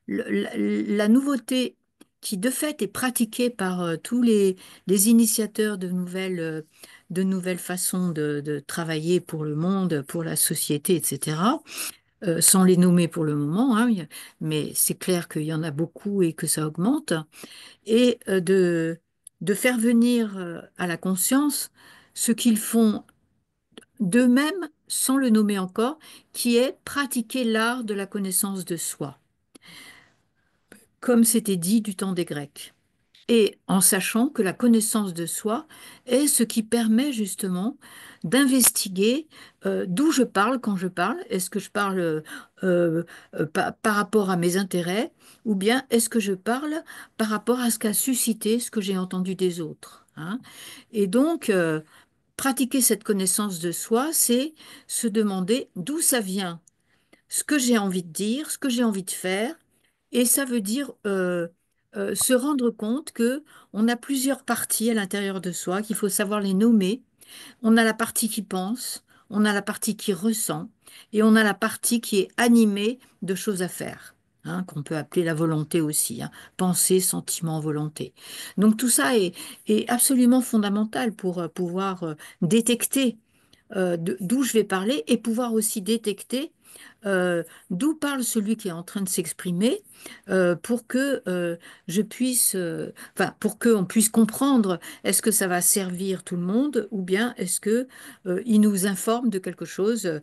la nouveauté qui, de fait, est pratiquée par tous les initiateurs de nouvelles façons de travailler pour le monde, pour la société, etc., sans les nommer pour le moment, hein, mais c'est clair qu'il y en a beaucoup et que ça augmente, et de faire venir à la conscience ce qu'ils font d'eux-mêmes, sans le nommer encore, qui est pratiquer l'art de la connaissance de soi, comme c'était dit du temps des Grecs. Et en sachant que la connaissance de soi est ce qui permet justement d'investiguer d'où je parle quand je parle. Est-ce que je parle par rapport à mes intérêts ou bien est-ce que je parle par rapport à ce qu'a suscité ce que j'ai entendu des autres, hein. Et donc, pratiquer cette connaissance de soi, c'est se demander d'où ça vient, ce que j'ai envie de dire, ce que j'ai envie de faire, et ça veut dire se rendre compte que on a plusieurs parties à l'intérieur de soi, qu'il faut savoir les nommer. On a la partie qui pense, on a la partie qui ressent, et on a la partie qui est animée de choses à faire, hein, qu'on peut appeler la volonté aussi, hein, pensée, sentiment, volonté. Donc tout ça est absolument fondamental pour pouvoir détecter d'où je vais parler et pouvoir aussi détecter d'où parle celui qui est en train de s'exprimer pour que je puisse, enfin, pour qu'on puisse comprendre est-ce que ça va servir tout le monde ou bien est-ce que il nous informe de quelque chose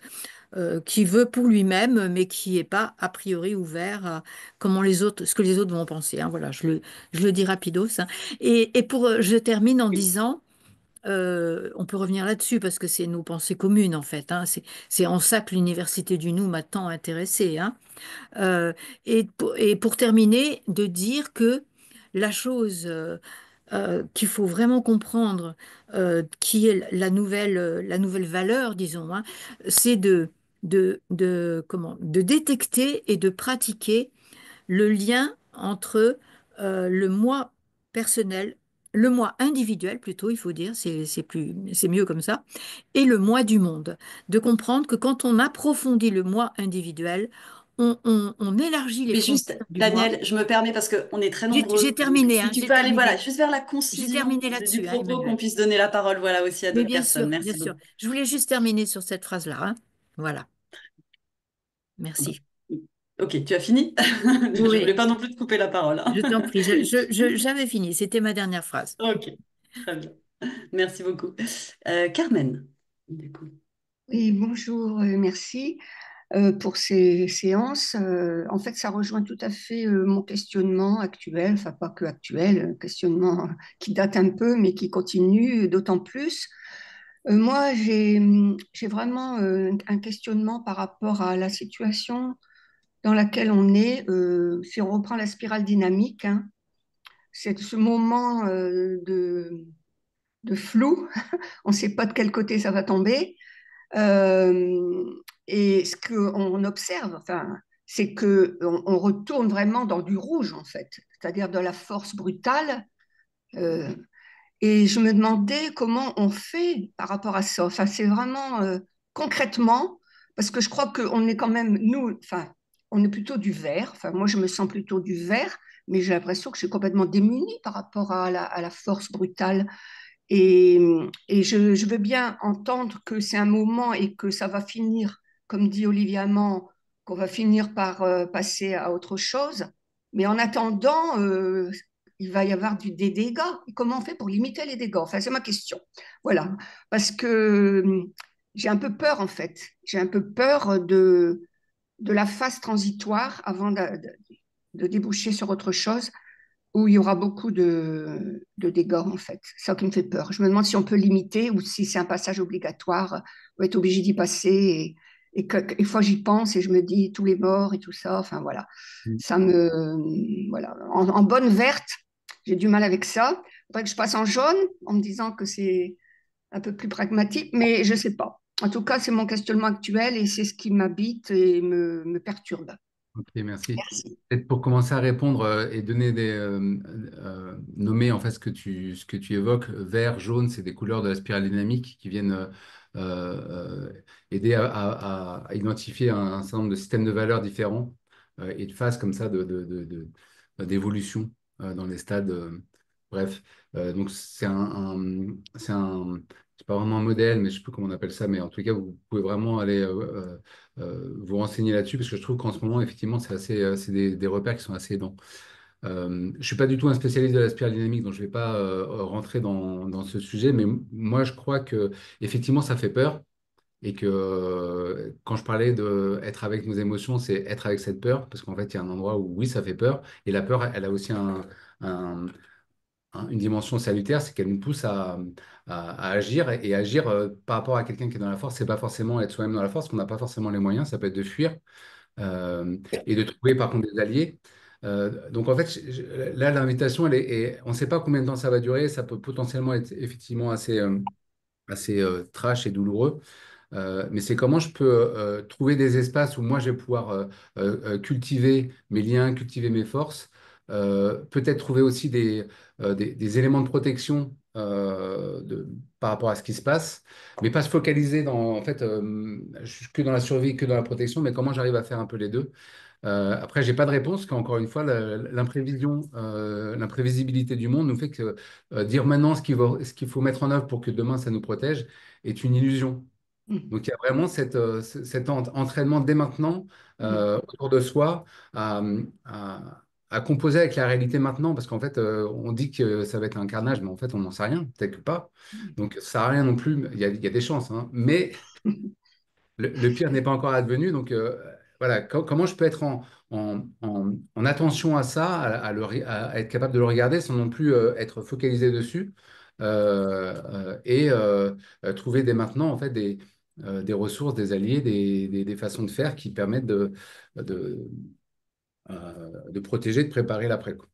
qu'il veut pour lui-même mais qui n'est pas a priori ouvert à comment les autres, ce que les autres vont penser, hein. Voilà, je le dis rapidos, hein. Et pour, je termine en disant on peut revenir là-dessus parce que c'est nos pensées communes en fait, hein. C'est en ça que l'Université du Nou m'a tant intéressée, hein. Euh, et pour terminer, de dire que la chose qu'il faut vraiment comprendre, qui est la nouvelle valeur, disons, hein, c'est de détecter et de pratiquer le lien entre le moi personnel, le moi individuel plutôt, il faut dire, c'est mieux comme ça, et le moi du monde. De comprendre que quand on approfondit le moi individuel, on élargit les Mais juste, frontières du moi. Daniel, je me permets parce qu'on est très J'ai nombreux. Donc, terminé, si hein, tu j'ai peux aller, voilà, terminé. juste vers la J'ai concision terminé du là-dessus, hein, propos, qu'on Emmanuel. puisse donner la parole, voilà, aussi à Mais d'autres personnes. bien Merci sûr. beaucoup. Je voulais juste terminer sur cette phrase-là, hein. Voilà, Bon. merci. Ok, tu as fini? Je voulais Oui, pas non plus te couper la parole, hein. je t'en prie, j'avais fini, c'était ma dernière phrase. Ok, très bien. Merci beaucoup. Carmen, du coup. Oui, bonjour, merci pour ces séances. En fait, ça rejoint tout à fait mon questionnement actuel, enfin pas que actuel, un questionnement qui date un peu, mais qui continue d'autant plus. Moi, j'ai vraiment un questionnement par rapport à la situation dans laquelle on est. Si on reprend la spirale dynamique, hein, c'est ce moment de flou, on ne sait pas de quel côté ça va tomber. Euh, et ce qu'on observe, enfin, c'est qu'on retourne vraiment dans du rouge, en fait, c'est-à-dire de la force brutale. Euh, et je me demandais comment on fait par rapport à ça. Enfin, c'est vraiment concrètement, parce que je crois qu'on est quand même, nous, enfin, on est plutôt du vert. Enfin, moi, je me sens plutôt du vert, mais j'ai l'impression que je suis complètement démunie par rapport à la force brutale. Et, et je veux bien entendre que c'est un moment et que ça va finir, comme dit Olivier Amand, qu'on va finir par passer à autre chose. Mais en attendant, il va y avoir des dégâts. Et comment on fait pour limiter les dégâts? Enfin, c'est ma question. Voilà. Parce que j'ai un peu peur, en fait. J'ai un peu peur de la phase transitoire avant de déboucher sur autre chose où il y aura beaucoup de dégâts, en fait. C'est ça qui me fait peur. Je me demande si on peut limiter ou si c'est un passage obligatoire, on va être obligé d'y passer. Et une fois j'y pense et je me dis tous les morts et tout ça, enfin voilà. Mm. Ça me. Voilà. En bonne verte, j'ai du mal avec ça. Faudrait que je passe en jaune en me disant que c'est un peu plus pragmatique, mais je sais pas. En tout cas, c'est mon questionnement actuel et c'est ce qui m'habite et me perturbe. Ok, merci. Merci. Peut-être pour commencer à répondre et donner nommer en fait ce que tu évoques, vert, jaune, c'est des couleurs de la spirale dynamique qui viennent aider à identifier un certain nombre de systèmes de valeurs différents et de phases comme ça d'évolution dans les stades. Bref, donc c'est pas vraiment un modèle, mais je sais plus comment on appelle ça, mais en tout cas, vous pouvez vraiment aller vous renseigner là-dessus, parce que je trouve qu'en ce moment, effectivement, c'est des repères qui sont assez aidants. Je suis pas du tout un spécialiste de la spirale dynamique, donc je vais pas rentrer dans ce sujet, mais moi, je crois que effectivement, ça fait peur. Et que quand je parlais de être avec nos émotions, c'est être avec cette peur, parce qu'en fait, il y a un endroit où oui, ça fait peur, et la peur, elle a aussi un, une dimension salutaire, c'est qu'elle nous pousse à agir et agir par rapport à quelqu'un qui est dans la force. C'est pas forcément être soi-même dans la force, qu'on n'a pas forcément les moyens. Ça peut être de fuir et de trouver par contre des alliés. Donc en fait, là, l'invitation, on ne sait pas combien de temps ça va durer. Ça peut potentiellement être effectivement assez trash et douloureux. Mais c'est comment je peux trouver des espaces où moi je vais pouvoir cultiver mes liens, cultiver mes forces, peut-être trouver aussi des éléments de protection par rapport à ce qui se passe, mais pas se focaliser dans, en fait, que dans la survie, que dans la protection, mais comment j'arrive à faire un peu les deux. Après, j'ai pas de réponse, qu'encore une fois, l'imprévisibilité du monde nous fait que dire maintenant ce qu'il faut mettre en œuvre pour que demain ça nous protège est une illusion. Mm. Donc, il y a vraiment cet entraînement dès maintenant Mm. autour de soi à, à- à composer avec la réalité maintenant, parce qu'en fait, on dit que ça va être un carnage, mais en fait, on n'en sait rien, peut-être que pas. Donc, ça sert à rien non plus. Il y a des chances, hein. Mais le pire n'est pas encore advenu. Donc, voilà, comment je peux être en attention à ça, à être capable de le regarder sans non plus être focalisé dessus et trouver dès maintenant, en fait, des ressources, des alliés, des façons de faire qui permettent de, de protéger, de préparer l'après, quoi.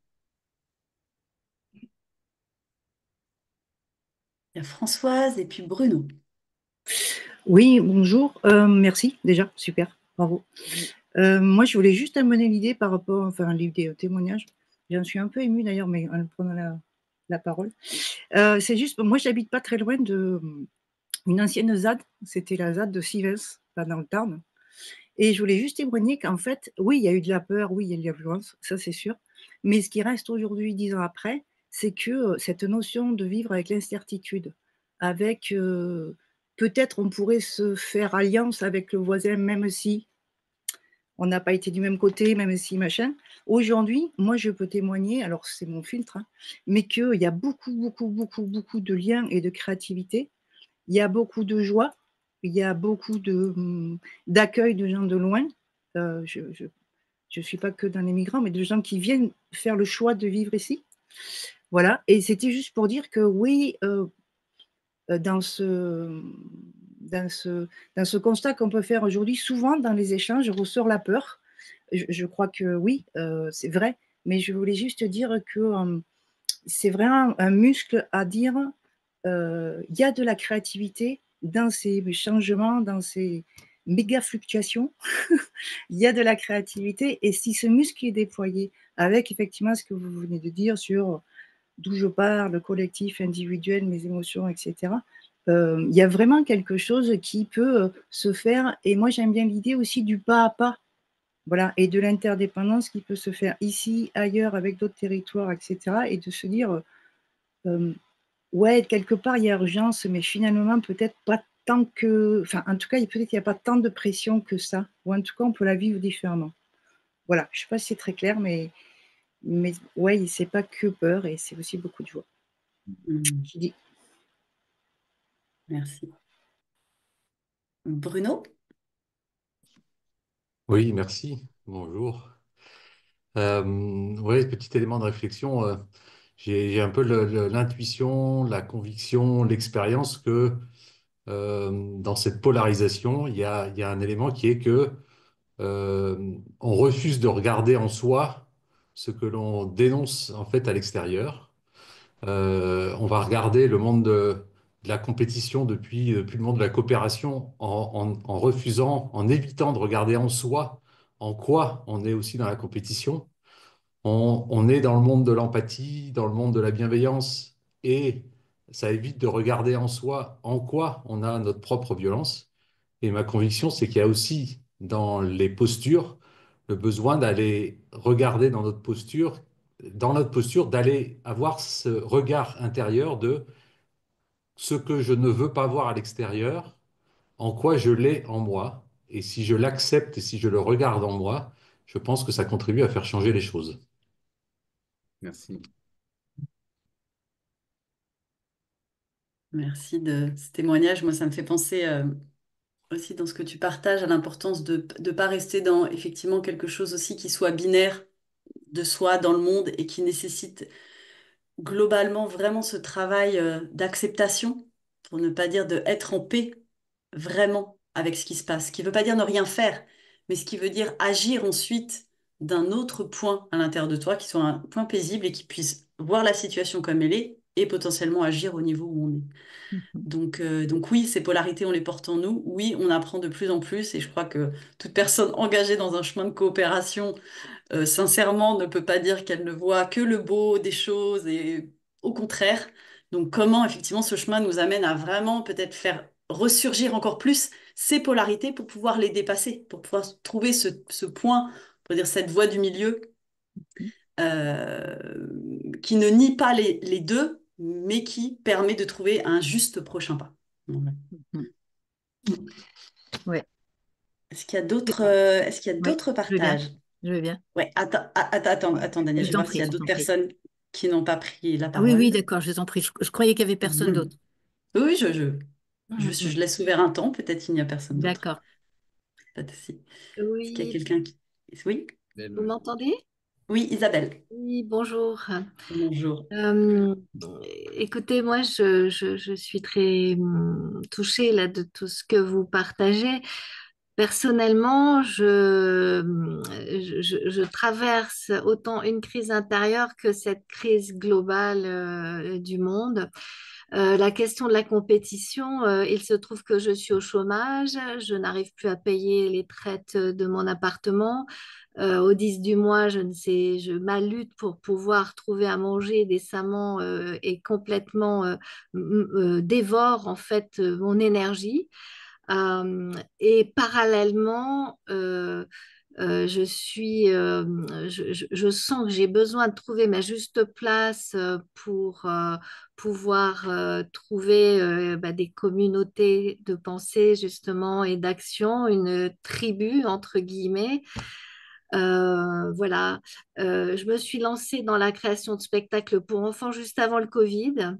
Il y a Françoise et puis Bruno. Oui, bonjour. Merci déjà, super, bravo. Moi, je voulais juste amener l'idée par rapport, enfin, l'idée au témoignage. J'en suis un peu émue d'ailleurs, mais en prenant la parole. C'est juste, moi, j'habite pas très loin de une ancienne ZAD. C'était la ZAD de Sivens, là dans le Tarn. Et je voulais juste témoigner qu'en fait, oui, il y a eu de la peur, oui, il y a eu de la violence, ça c'est sûr. Mais ce qui reste aujourd'hui, 10 ans après, c'est que cette notion de vivre avec l'incertitude, avec peut-être on pourrait se faire alliance avec le voisin, même si on n'a pas été du même côté, même si machin. Aujourd'hui, moi, je peux témoigner, alors c'est mon filtre, hein, mais qu'il y a beaucoup, beaucoup, beaucoup, beaucoup de liens et de créativité. Il y a beaucoup de joie, il y a beaucoup d'accueil de gens de loin. Je ne suis pas que dans les migrants, mais de gens qui viennent faire le choix de vivre ici. Voilà. Et c'était juste pour dire que oui, dans dans ce, dans ce constat qu'on peut faire aujourd'hui, souvent dans les échanges, ressort la peur. Je crois que oui, c'est vrai, mais je voulais juste dire que c'est vraiment un muscle à dire, il y a de la créativité dans ces changements, dans ces méga fluctuations, il y a de la créativité, et si ce muscle est déployé avec effectivement ce que vous venez de dire sur d'où je pars, le collectif, individuel, mes émotions, etc. Il y a vraiment quelque chose qui peut se faire. Et moi, j'aime bien l'idée aussi du pas à pas. Voilà, et de l'interdépendance qui peut se faire ici, ailleurs, avec d'autres territoires, etc. Et de se dire, euh, ouais, quelque part, il y a urgence, mais finalement, peut-être pas tant que. Enfin, en tout cas, peut-être qu'il n'y a pas tant de pression que ça. Ou en tout cas, on peut la vivre différemment. Voilà, je ne sais pas si c'est très clair, mais ouais, c'est pas que peur et c'est aussi beaucoup de joie. Je dis. Merci. Bruno? Oui, merci. Bonjour. Oui, petit élément de réflexion. J'ai un peu l'intuition, la conviction, l'expérience que dans cette polarisation, il y a un élément qui est que on refuse de regarder en soi ce que l'on dénonce en fait à l'extérieur. On va regarder le monde de la compétition depuis le monde de la coopération en refusant, en évitant de regarder en soi en quoi on est aussi dans la compétition. On est dans le monde de l'empathie, dans le monde de la bienveillance, et ça évite de regarder en soi en quoi on a notre propre violence. Et ma conviction, c'est qu'il y a aussi dans les postures le besoin d'aller regarder dans notre posture, d'aller avoir ce regard intérieur de ce que je ne veux pas voir à l'extérieur, en quoi je l'ai en moi. Et si je l'accepte et si je le regarde en moi, je pense que ça contribue à faire changer les choses. Merci. Merci de ce témoignage. Moi, ça me fait penser aussi dans ce que tu partages à l'importance de ne pas rester dans effectivement quelque chose aussi qui soit binaire de soi dans le monde et qui nécessite globalement vraiment ce travail d'acceptation, pour ne pas dire de être en paix vraiment avec ce qui se passe. Ce qui ne veut pas dire ne rien faire, mais ce qui veut dire agir ensuite d'un autre point à l'intérieur de toi, qui soit un point paisible et qui puisse voir la situation comme elle est et potentiellement agir au niveau où on est. Mhm. Donc oui, ces polarités, on les porte en nous. Oui, on apprend de plus en plus et je crois que toute personne engagée dans un chemin de coopération sincèrement, ne peut pas dire qu'elle ne voit que le beau des choses et au contraire. Donc, comment effectivement ce chemin nous amène à vraiment peut-être faire ressurgir encore plus ces polarités pour pouvoir les dépasser, pour pouvoir trouver ce point, pour dire cette voie du milieu qui ne nie pas les deux, mais qui permet de trouver un juste prochain pas. Voilà. Mhm. Ouais, Est-ce qu'il y a c'est d'autres bon. est-ce qu'il y a Ouais, d'autres je veux bien. partages? Je veux bien. Ouais, attends, Daniel, Je je vais t'en voir s'il y prie, a je d'autres t'en prie. personnes qui n'ont pas pris la Ah oui, oui, parole. d'accord, je t'en prie. Je croyais qu'il n'y avait personne Mhm. d'autre. Oui, je Mhm. laisse ouvert un temps, peut-être qu'il n'y a personne d'autre. D'accord. Pas de souci. Est-ce qu'il y a Oui, quelqu'un qui... Oui? vous m'entendez? Oui, Isabelle. Oui, bonjour. Bonjour. Euh, Écoutez, moi, je suis très touchée là de tout ce que vous partagez. Personnellement, je traverse autant une crise intérieure que cette crise globale du monde. La question de la compétition, il se trouve que je suis au chômage, je n'arrive plus à payer les traites de mon appartement. Au 10 du mois, je ne sais, ma lutte pour pouvoir trouver à manger décemment est complètement dévore en fait mon énergie. Et parallèlement, je sens que j'ai besoin de trouver ma juste place pour pouvoir trouver des communautés de pensée justement et d'action, une tribu entre guillemets. Voilà. Je me suis lancée dans la création de spectacles pour enfants juste avant le Covid.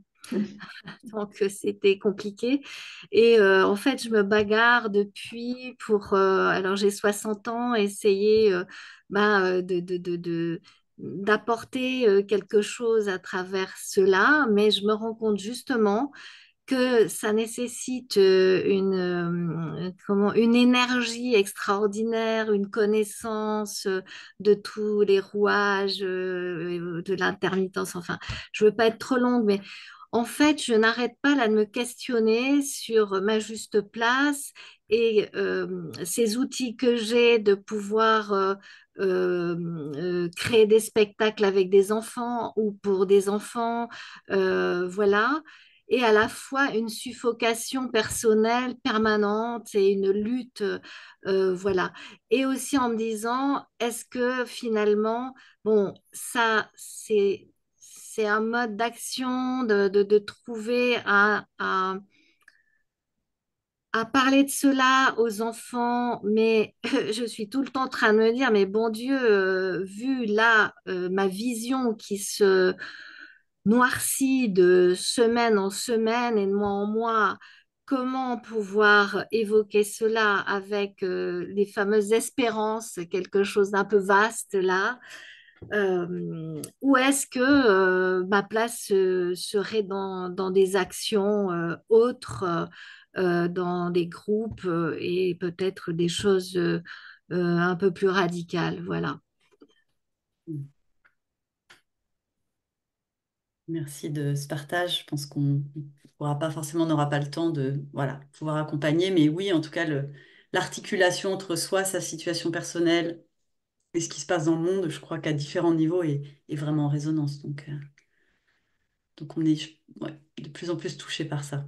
Donc c'était compliqué. Et en fait, je me bagarre depuis pour, alors j'ai 60 ans, essayer d'apporter quelque chose à travers cela, mais je me rends compte justement que ça nécessite une énergie extraordinaire, une connaissance de tous les rouages, de l'intermittence. Enfin, je veux pas être trop longue, mais en fait, je n'arrête pas là de me questionner sur ma juste place et ces outils que j'ai de pouvoir créer des spectacles avec des enfants ou pour des enfants, voilà, et à la fois une suffocation personnelle permanente et une lutte, voilà. Et aussi en me disant, est-ce que finalement, bon, ça, c'est un mode d'action de trouver à parler de cela aux enfants, mais je suis tout le temps en train de me dire, mais bon Dieu, vu là ma vision qui se noircit de semaine en semaine et de mois en mois, comment pouvoir évoquer cela avec les fameuses espérances, quelque chose d'un peu vaste là. Ou est-ce que ma place serait dans des actions autres, dans des groupes et peut-être des choses un peu plus radicales, voilà. Merci de ce partage. Je pense qu'on pourra pas forcément, on n'aura pas le temps de voilà, pouvoir accompagner, mais oui, en tout cas, l'articulation entre soi, sa situation personnelle et ce qui se passe dans le monde, je crois qu'à différents niveaux est vraiment en résonance. Donc on est ouais, de plus en plus touché par ça.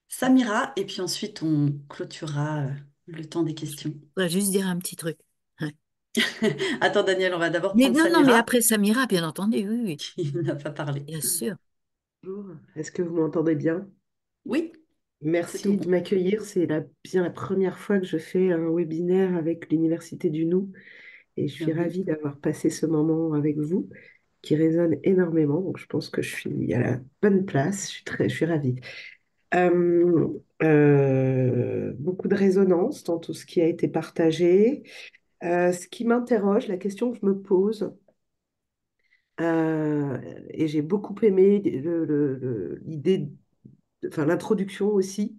Samira, et puis ensuite on clôturera le temps des questions. Je voudrais juste dire un petit truc. Ouais. Attends, Daniel, on va d'abord Mais prendre non, non, mais Samira, après Samira, bien entendu, oui, oui, qui n'a pas parlé. bien sûr. Bonjour, est-ce que vous m'entendez bien? Oui, c'est tout Merci de bon. m'accueillir. C'est bien la première fois que je fais un webinaire avec l'Université du Nou et je suis Bienvenue. ravie d'avoir passé ce moment avec vous qui résonne énormément. Donc je pense que je suis à la bonne place. Je suis ravie. Euh, Beaucoup de résonance dans tout ce qui a été partagé. Ce qui m'interroge, la question que je me pose, euh, et j'ai beaucoup aimé l'idée, enfin l'introduction aussi.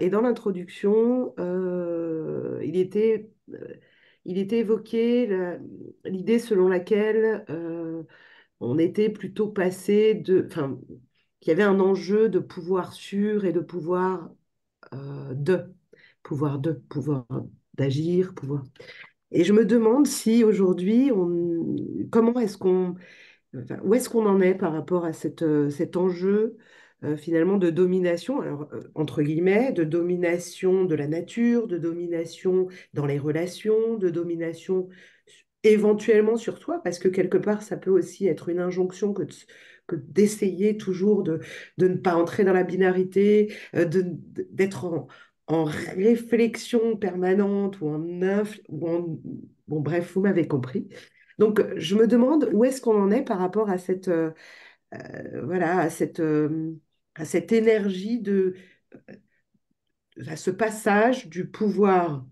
Et dans l'introduction, il était évoqué l'idée selon laquelle on était plutôt passé enfin, qu'il y avait un enjeu de pouvoir sûr et de pouvoir d'agir, pouvoir. Et je me demande si aujourd'hui, comment est-ce qu'on enfin, où est-ce qu'on en est par rapport à cet enjeu finalement de domination, alors entre guillemets, de domination de la nature, de domination dans les relations, de domination éventuellement sur soi, parce que quelque part, ça peut aussi être une injonction que d'essayer toujours de ne pas entrer dans la binarité, d'être en réflexion permanente bon, bref, vous m'avez compris. Donc, je me demande où est-ce qu'on en est par rapport à voilà, à cette énergie à ce passage du pouvoir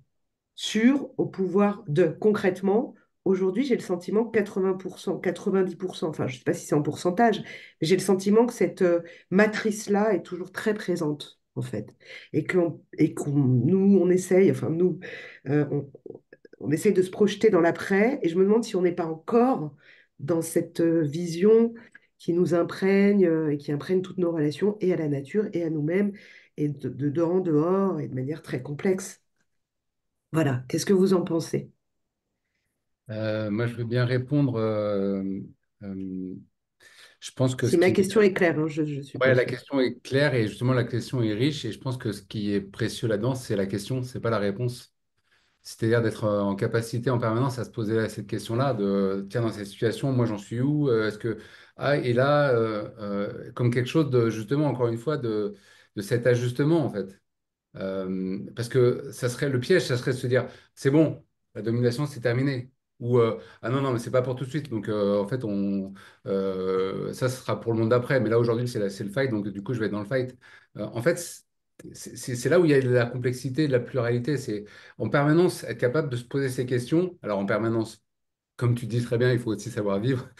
sur au pouvoir de. Concrètement, aujourd'hui, j'ai le sentiment que 80%, 90%, enfin, je ne sais pas si c'est en pourcentage, mais j'ai le sentiment que cette matrice-là est toujours très présente, en fait. Nous, on essaye, enfin, nous, on essaye de se projeter dans l'après, et je me demande si on n'est pas encore dans cette vision qui nous imprègne et qui imprègne toutes nos relations, et à la nature, et à nous-mêmes, et de en dehors, et de manière très complexe. Voilà, qu'est-ce que vous en pensez? Moi, je veux bien répondre. Euh, je pense que Si ce ma qui, question est claire, hein, je ouais, la suppose. question est claire et justement la question est riche et je pense que ce qui est précieux là-dedans, c'est la question, c'est pas la réponse. C'est-à-dire d'être en capacité en permanence à se poser cette question-là de, tiens, dans cette situation, moi j'en suis où? Est-ce que, ah, et là, comme quelque chose de, justement, encore une fois, de cet ajustement, en fait. Parce que ça serait le piège, ça serait de se dire, c'est bon, la domination, c'est terminé. Ou, ah non, non, mais c'est pas pour tout de suite. Donc, en fait, ça, ce sera pour le monde d'après. Mais là, aujourd'hui, c'est le fight. Donc, du coup, je vais être dans le fight. En fait, c'est là où il y a de la complexité, de la pluralité. C'est en permanence être capable de se poser ces questions. Alors, en permanence, comme tu dis très bien, il faut aussi savoir vivre,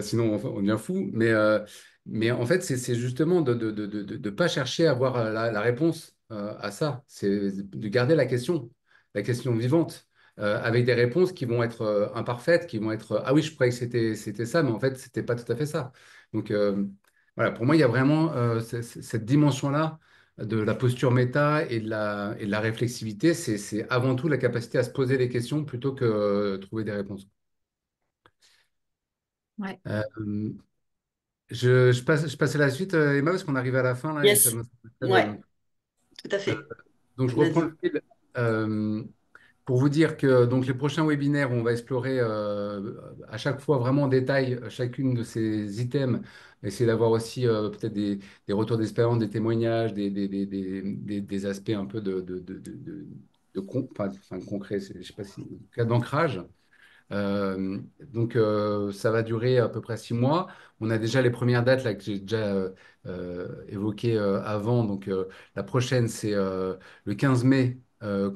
sinon on devient fou. Mais en fait, c'est justement de pas chercher à avoir la réponse à ça. C'est de garder la question vivante, avec des réponses qui vont être imparfaites, qui vont être ah oui, je croyais que c'était ça, mais en fait, c'était pas tout à fait ça. Donc voilà, pour moi, il y a vraiment cette dimension-là de la posture méta et de la réflexivité. C'est avant tout la capacité à se poser des questions plutôt que trouver des réponses. Ouais. Euh, je passe à la suite, Emma, parce qu'on arrive à la fin là, et ça Yes, me ouais, tout à fait. donc je reprends Vas-y. le fil pour vous dire que donc les prochains webinaires, on va explorer à chaque fois vraiment en détail chacune de ces items, essayer d'avoir aussi peut-être des retours d'expérience, des témoignages, des aspects un peu enfin, concret, je sais pas si, en tout cas d'ancrage. Donc, ça va durer à peu près 6 mois. On a déjà les premières dates là, que j'ai déjà évoquées avant. Donc, la prochaine, c'est le 15 mai,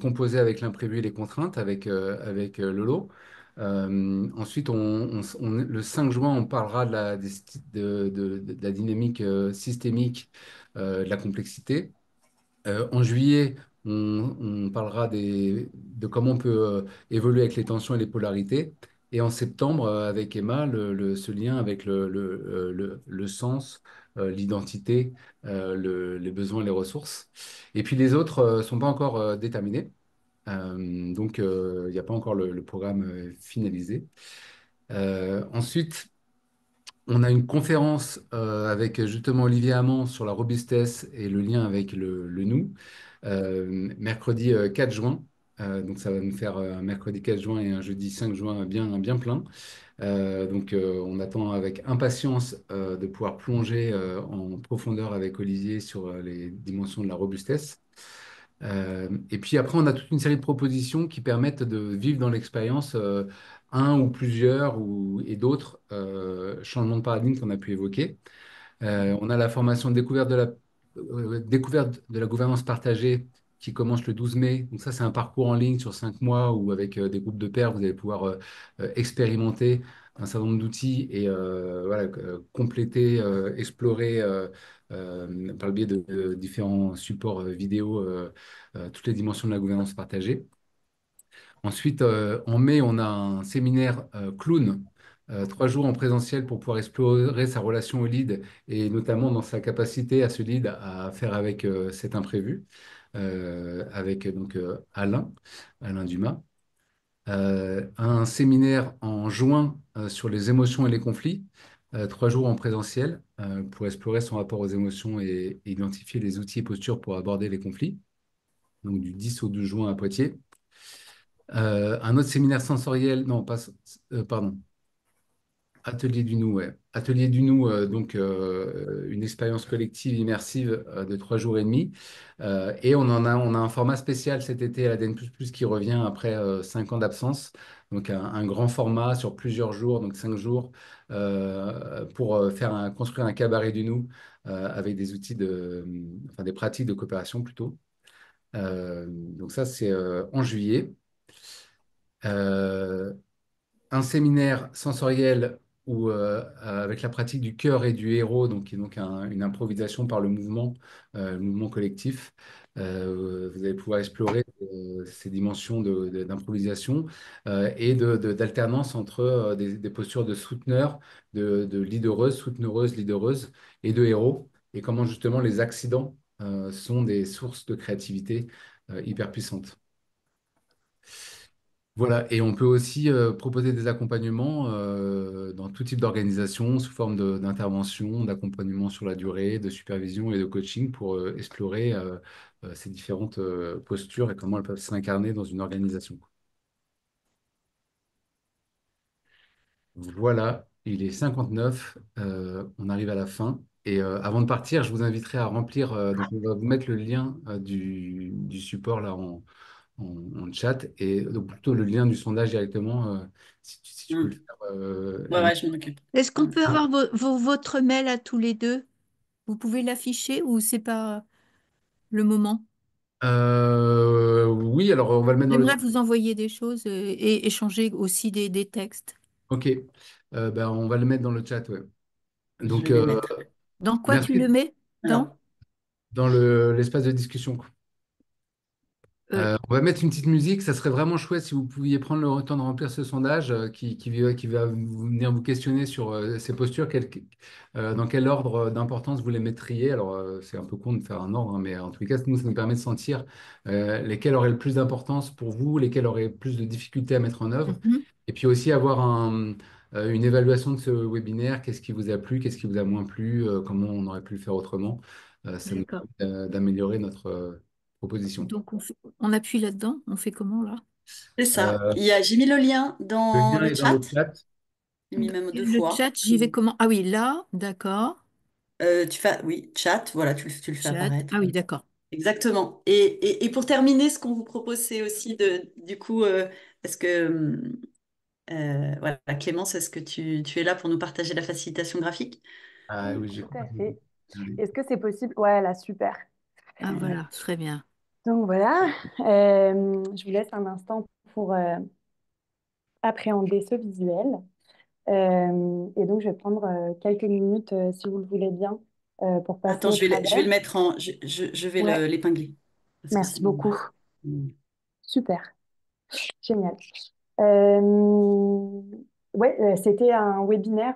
composé avec l'imprévu et les contraintes avec Lolo. Ensuite, le 5 juin, on parlera de la dynamique systémique, de la complexité. En juillet, on parlera de comment on peut évoluer avec les tensions et les polarités. Et en septembre, avec Emma, ce lien avec le sens, l'identité, les besoins, les ressources. Et puis les autres ne sont pas encore déterminés. Donc, il n'y a pas encore le programme finalisé. Ensuite, on a une conférence avec justement Olivier Hamon sur la robustesse et le lien avec le nous, mercredi 4 juin. Donc ça va nous faire un mercredi 4 juin et un jeudi 5 juin bien, bien plein. On attend avec impatience de pouvoir plonger en profondeur avec Olivier sur les dimensions de la robustesse. Et puis après, on a toute une série de propositions qui permettent de vivre dans l'expérience un ou plusieurs et d'autres changements de paradigme qu'on a pu évoquer. On a la formation découverte de la gouvernance partagée qui commence le 12 mai. Donc ça, c'est un parcours en ligne sur 5 mois où avec des groupes de pairs, vous allez pouvoir expérimenter un certain nombre d'outils et voilà, compléter, explorer par le biais de différents supports vidéo toutes les dimensions de la gouvernance partagée. Ensuite, en mai, on a un séminaire clown, 3 jours en présentiel pour pouvoir explorer sa relation au lead et notamment dans sa capacité à ce lead à faire avec cet imprévu, avec donc Alain Dumas. Un séminaire en juin sur les émotions et les conflits, 3 jours en présentiel pour explorer son rapport aux émotions et identifier les outils et postures pour aborder les conflits. Donc du 10 au 12 juin à Poitiers. Un autre séminaire sensoriel, non, pas, pardon, Atelier du nous, ouais. Atelier du nous, donc une expérience collective immersive de 3 jours et demi. Et on a un format spécial cet été à l'ADN++ qui revient après 5 ans d'absence. Donc un grand format sur plusieurs jours, donc 5 jours, pour construire un cabaret du nous avec des outils enfin des pratiques de coopération plutôt. Donc ça, c'est en juillet. Euh, un séminaire sensoriel avec la pratique du cœur et du héros, donc, qui est donc une improvisation par le mouvement collectif. Vous allez pouvoir explorer ces dimensions d'improvisation et d'alternance entre des postures de souteneur, de leadereuse, souteneureuse, leadereuse et de héros, et comment justement les accidents sont des sources de créativité hyper puissantes. Voilà, et on peut aussi proposer des accompagnements dans tout type d'organisation, sous forme d'intervention, d'accompagnement sur la durée, de supervision et de coaching pour explorer ces différentes postures et comment elles peuvent s'incarner dans une organisation. Voilà, il est 59, on arrive à la fin. Et avant de partir, je vous inviterai à remplir, donc on va vous mettre le lien du support là en chat et donc plutôt le lien du sondage directement, si tu peux le Hmm. faire, Ouais, Annie. ouais, je m'en occupe. Est-ce qu'on Hmm. peut avoir votre mail à tous les deux? Vous pouvez l'afficher ou c'est pas le moment? Oui, alors on va le mettre dans le J'aimerais chat. vous envoyer des choses et échanger aussi des textes. Ok. Ben, on va le mettre dans le chat, ouais. Je Donc, vais les mettre. Dans quoi tu le merci mets? Alors, dans l'espace de discussion. Euh, On va mettre une petite musique. Ça serait vraiment chouette si vous pouviez prendre le temps de remplir ce sondage qui va venir vous questionner sur ces postures. Dans quel ordre d'importance vous les mettriez? Alors, c'est un peu con de faire un ordre, hein, mais en tout cas, nous, ça nous permet de sentir lesquels auraient le plus d'importance pour vous, lesquels auraient plus de difficultés à mettre en œuvre. mhm, Et puis aussi avoir une évaluation de ce webinaire. Qu'est-ce qui vous a plu? Qu'est-ce qui vous a moins plu? Comment on aurait pu le faire autrement? Ça nous d'accord. permet d'améliorer notre proposition. Donc on appuie là-dedans. On fait comment là? c'est ça. Euh, J'ai mis le lien le dans lien le est dans chat. le chat. J'ai mis même deux Le fois. chat, j'y vais comment? Ah oui, là, d'accord. Tu fais, oui, chat, voilà, tu le fais Chat. apparaître. Ah oui, d'accord. Exactement. Et pour terminer, ce qu'on vous propose, c'est aussi du coup, parce que, voilà, Clémence, est-ce que tu es là pour nous partager la facilitation graphique? Ah Oui, oui, j'ai tout à complètement fait. oublié. Est-ce que c'est possible? Ouais, là, super. Ah voilà, très bien. Donc voilà, je vous laisse un instant pour appréhender ce visuel. Et donc, je vais prendre quelques minutes, si vous le voulez bien, pour passer Attends, au je vais travers. le mettre en. Je vais Ouais, l'épingler. Parce que merci sinon. beaucoup. Hmm. Super, génial. Euh, ouais, c'était un webinaire.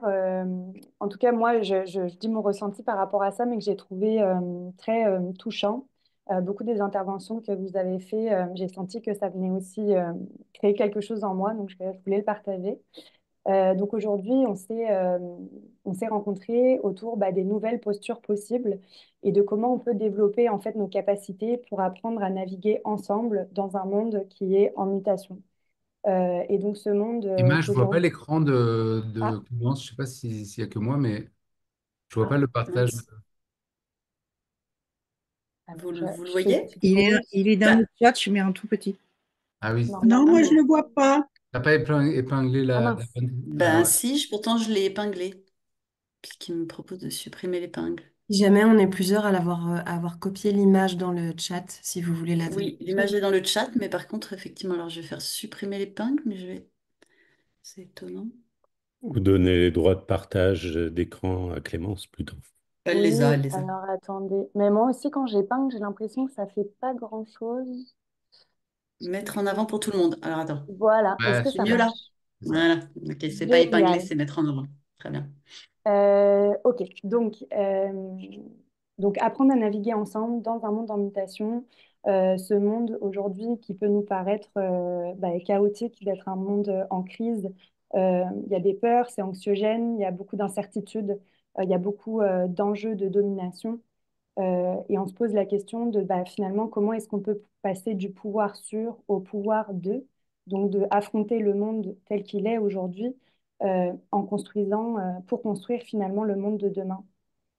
En tout cas, moi, je dis mon ressenti par rapport à ça, mais que j'ai trouvé très touchant. Beaucoup des interventions que vous avez fait, j'ai senti que ça venait aussi créer quelque chose en moi, donc je voulais le partager. Donc aujourd'hui, on s'est rencontrés autour des nouvelles postures possibles et de comment on peut développer en fait nos capacités pour apprendre à naviguer ensemble dans un monde qui est en mutation. Et donc ce monde Image, je vois pas qu'aujourd'hui... l'écran de Ah, Clémence. Je sais pas s'il y a que moi, mais je vois pas le partage. Mince. alors Vous le je fais une voyez? petite pause. Il est dans Bah, le chat, je mets un tout petit. Ah oui. Non, ah, moi, mais. je ne le vois pas. T'as pas épinglé Ah la mince. bonne. Ben si, pourtant je l'ai épinglé. Puisqu'il me propose de supprimer l'épingle. Si jamais on est plusieurs à avoir copié l'image dans le chat, si vous voulez la Oui, l'image est dans le chat, mais par contre, effectivement, alors je vais faire supprimer l'épingle, mais je vais. C'est étonnant. Ou donner les droits de partage d'écran à Clémence plutôt. Elle Oui, les a, elle les a. alors attendez. Mais moi aussi, quand j'épingle, j'ai l'impression que ça fait pas grand-chose. Mettre en avant pour tout le monde. Alors attends, Voilà, est-ce Ouais, que c'est ça mieux là? marche? c'est ça. Voilà. Ok, c'est pas épinglé, Génial. c'est mettre en avant. Très bien. Ok, donc apprendre à naviguer ensemble dans un monde en mutation, ce monde aujourd'hui qui peut nous paraître chaotique, d'être un monde en crise. Il y a des peurs, c'est anxiogène, il y a beaucoup d'incertitudes, il y a beaucoup d'enjeux de domination. Et on se pose la question de finalement comment est-ce qu'on peut passer du pouvoir sur au pouvoir de, donc de affronter le monde tel qu'il est aujourd'hui en construisant, pour construire finalement le monde de demain.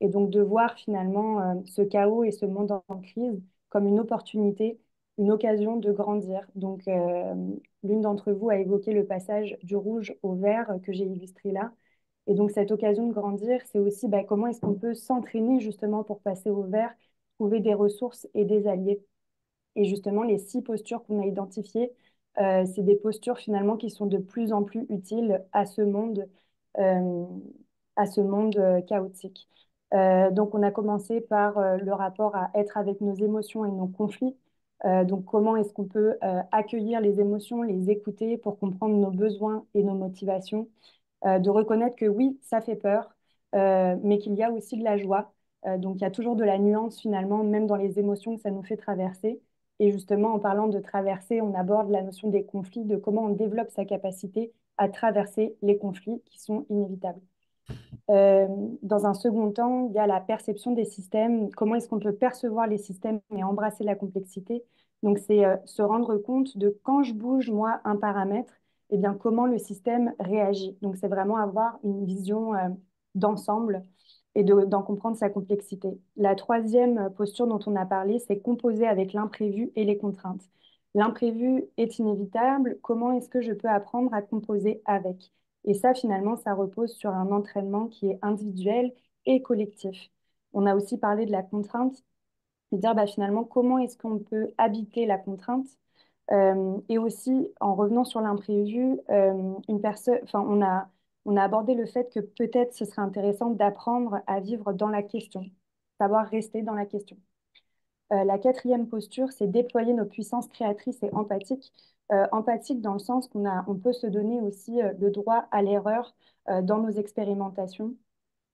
Et donc de voir finalement ce chaos et ce monde en crise comme une opportunité, une occasion de grandir. Donc l'une d'entre vous a évoqué le passage du rouge au vert que j'ai illustré là. Et donc, cette occasion de grandir, c'est aussi comment est-ce qu'on peut s'entraîner justement pour passer au vert, trouver des ressources et des alliés. Et justement, les 6 postures qu'on a identifiées, c'est des postures finalement qui sont de plus en plus utiles euh, à ce monde chaotique. Donc, on a commencé par le rapport à être avec nos émotions et nos conflits. Donc, comment est-ce qu'on peut accueillir les émotions, les écouter pour comprendre nos besoins et nos motivations, de reconnaître que oui, ça fait peur, mais qu'il y a aussi de la joie. Donc, il y a toujours de la nuance finalement, même dans les émotions que ça nous fait traverser. Et justement, en parlant de traverser, on aborde la notion des conflits, de comment on développe sa capacité à traverser les conflits qui sont inévitables. Euh, Dans un second temps, il y a la perception des systèmes. Comment est-ce qu'on peut percevoir les systèmes et embrasser la complexité? Donc, c'est se rendre compte de quand je bouge, moi, un paramètre, eh bien, comment le système réagit. Donc, c'est vraiment avoir une vision d'ensemble et d'en comprendre sa complexité. La troisième posture dont on a parlé, c'est composer avec l'imprévu et les contraintes. L'imprévu est inévitable. Comment est-ce que je peux apprendre à composer avec? Et ça, finalement, ça repose sur un entraînement qui est individuel et collectif. On a aussi parlé de la contrainte, et dire finalement comment est-ce qu'on peut habiter la contrainte. Et aussi, en revenant sur l'imprévu, enfin, on a abordé le fait que peut-être ce serait intéressant d'apprendre à vivre dans la question, savoir rester dans la question. La quatrième posture, c'est déployer nos puissances créatrices et empathiques. Empathique dans le sens on peut se donner aussi le droit à l'erreur dans nos expérimentations.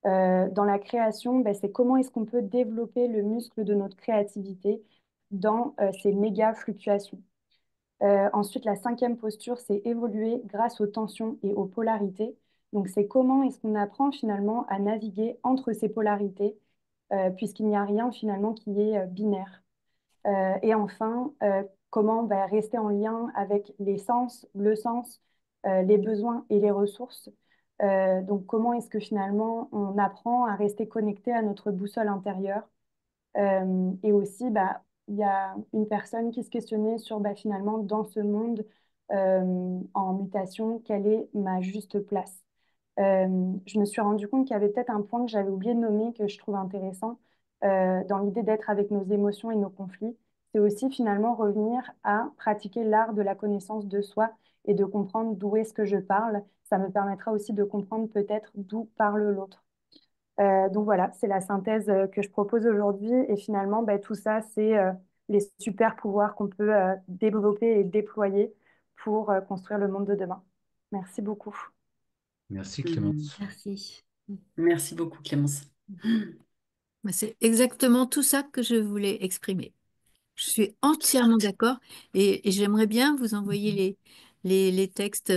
Dans la création, c'est comment est-ce qu'on peut développer le muscle de notre créativité dans ces méga fluctuations. Ensuite, la cinquième posture, c'est évoluer grâce aux tensions et aux polarités. Donc, c'est comment est-ce qu'on apprend finalement à naviguer entre ces polarités, puisqu'il n'y a rien finalement qui est binaire. Et enfin, comment rester en lien avec les sens, le sens, les besoins et les ressources. Donc, comment est-ce que finalement on apprend à rester connecté à notre boussole intérieure. Et aussi, il y a une personne qui se questionnait sur finalement, dans ce monde en mutation, quelle est ma juste place? Je me suis rendu compte qu'il y avait peut-être un point que j'avais oublié de nommer, que je trouve intéressant dans l'idée d'être avec nos émotions et nos conflits. C'est aussi finalement revenir à pratiquer l'art de la connaissance de soi et de comprendre d'où est-ce que je parle. Ça me permettra aussi de comprendre peut-être d'où parle l'autre. Donc voilà, c'est la synthèse que je propose aujourd'hui. Et finalement, bah, tout ça, c'est les super pouvoirs qu'on peut développer et déployer pour construire le monde de demain. Merci beaucoup. Merci Hmm. Clémence. Merci. Merci beaucoup, Clémence. Mais c'est exactement tout ça que je voulais exprimer. Je suis entièrement d'accord et j'aimerais bien vous envoyer les textes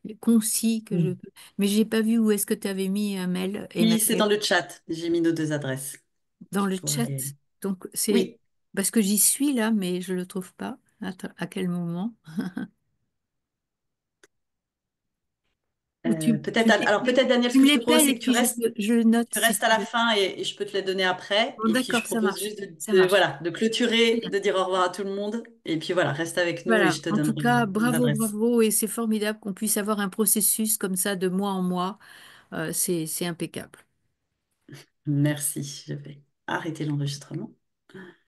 les concis que je peux. Mais j'ai pas vu où est-ce que tu avais mis un mail, Oui, c'est Emmanuel, dans le chat. J'ai mis nos deux adresses. dans Tu le chat. pourrais... Donc c'est Oui. parce que j'y suis là, mais je le trouve pas. Attends, à quel moment? Ou Peut-être, alors peut-être Daniel, ce tu me que je te l'épelles propose, c'est et que puis je le note tu si restes tu à la veux. fin et je peux te les donner après. Bon, Et puis je d'accord, ça propose marche. juste Ça marche. voilà, de Très clôturer, bien. de dire au revoir à tout le monde. Et puis voilà, reste avec nous et Voilà, je te en tout donnerai cas, les bravo, adresses. bravo, et c'est formidable qu'on puisse avoir un processus comme ça de mois en mois. C'est impeccable. Merci. Je vais arrêter l'enregistrement.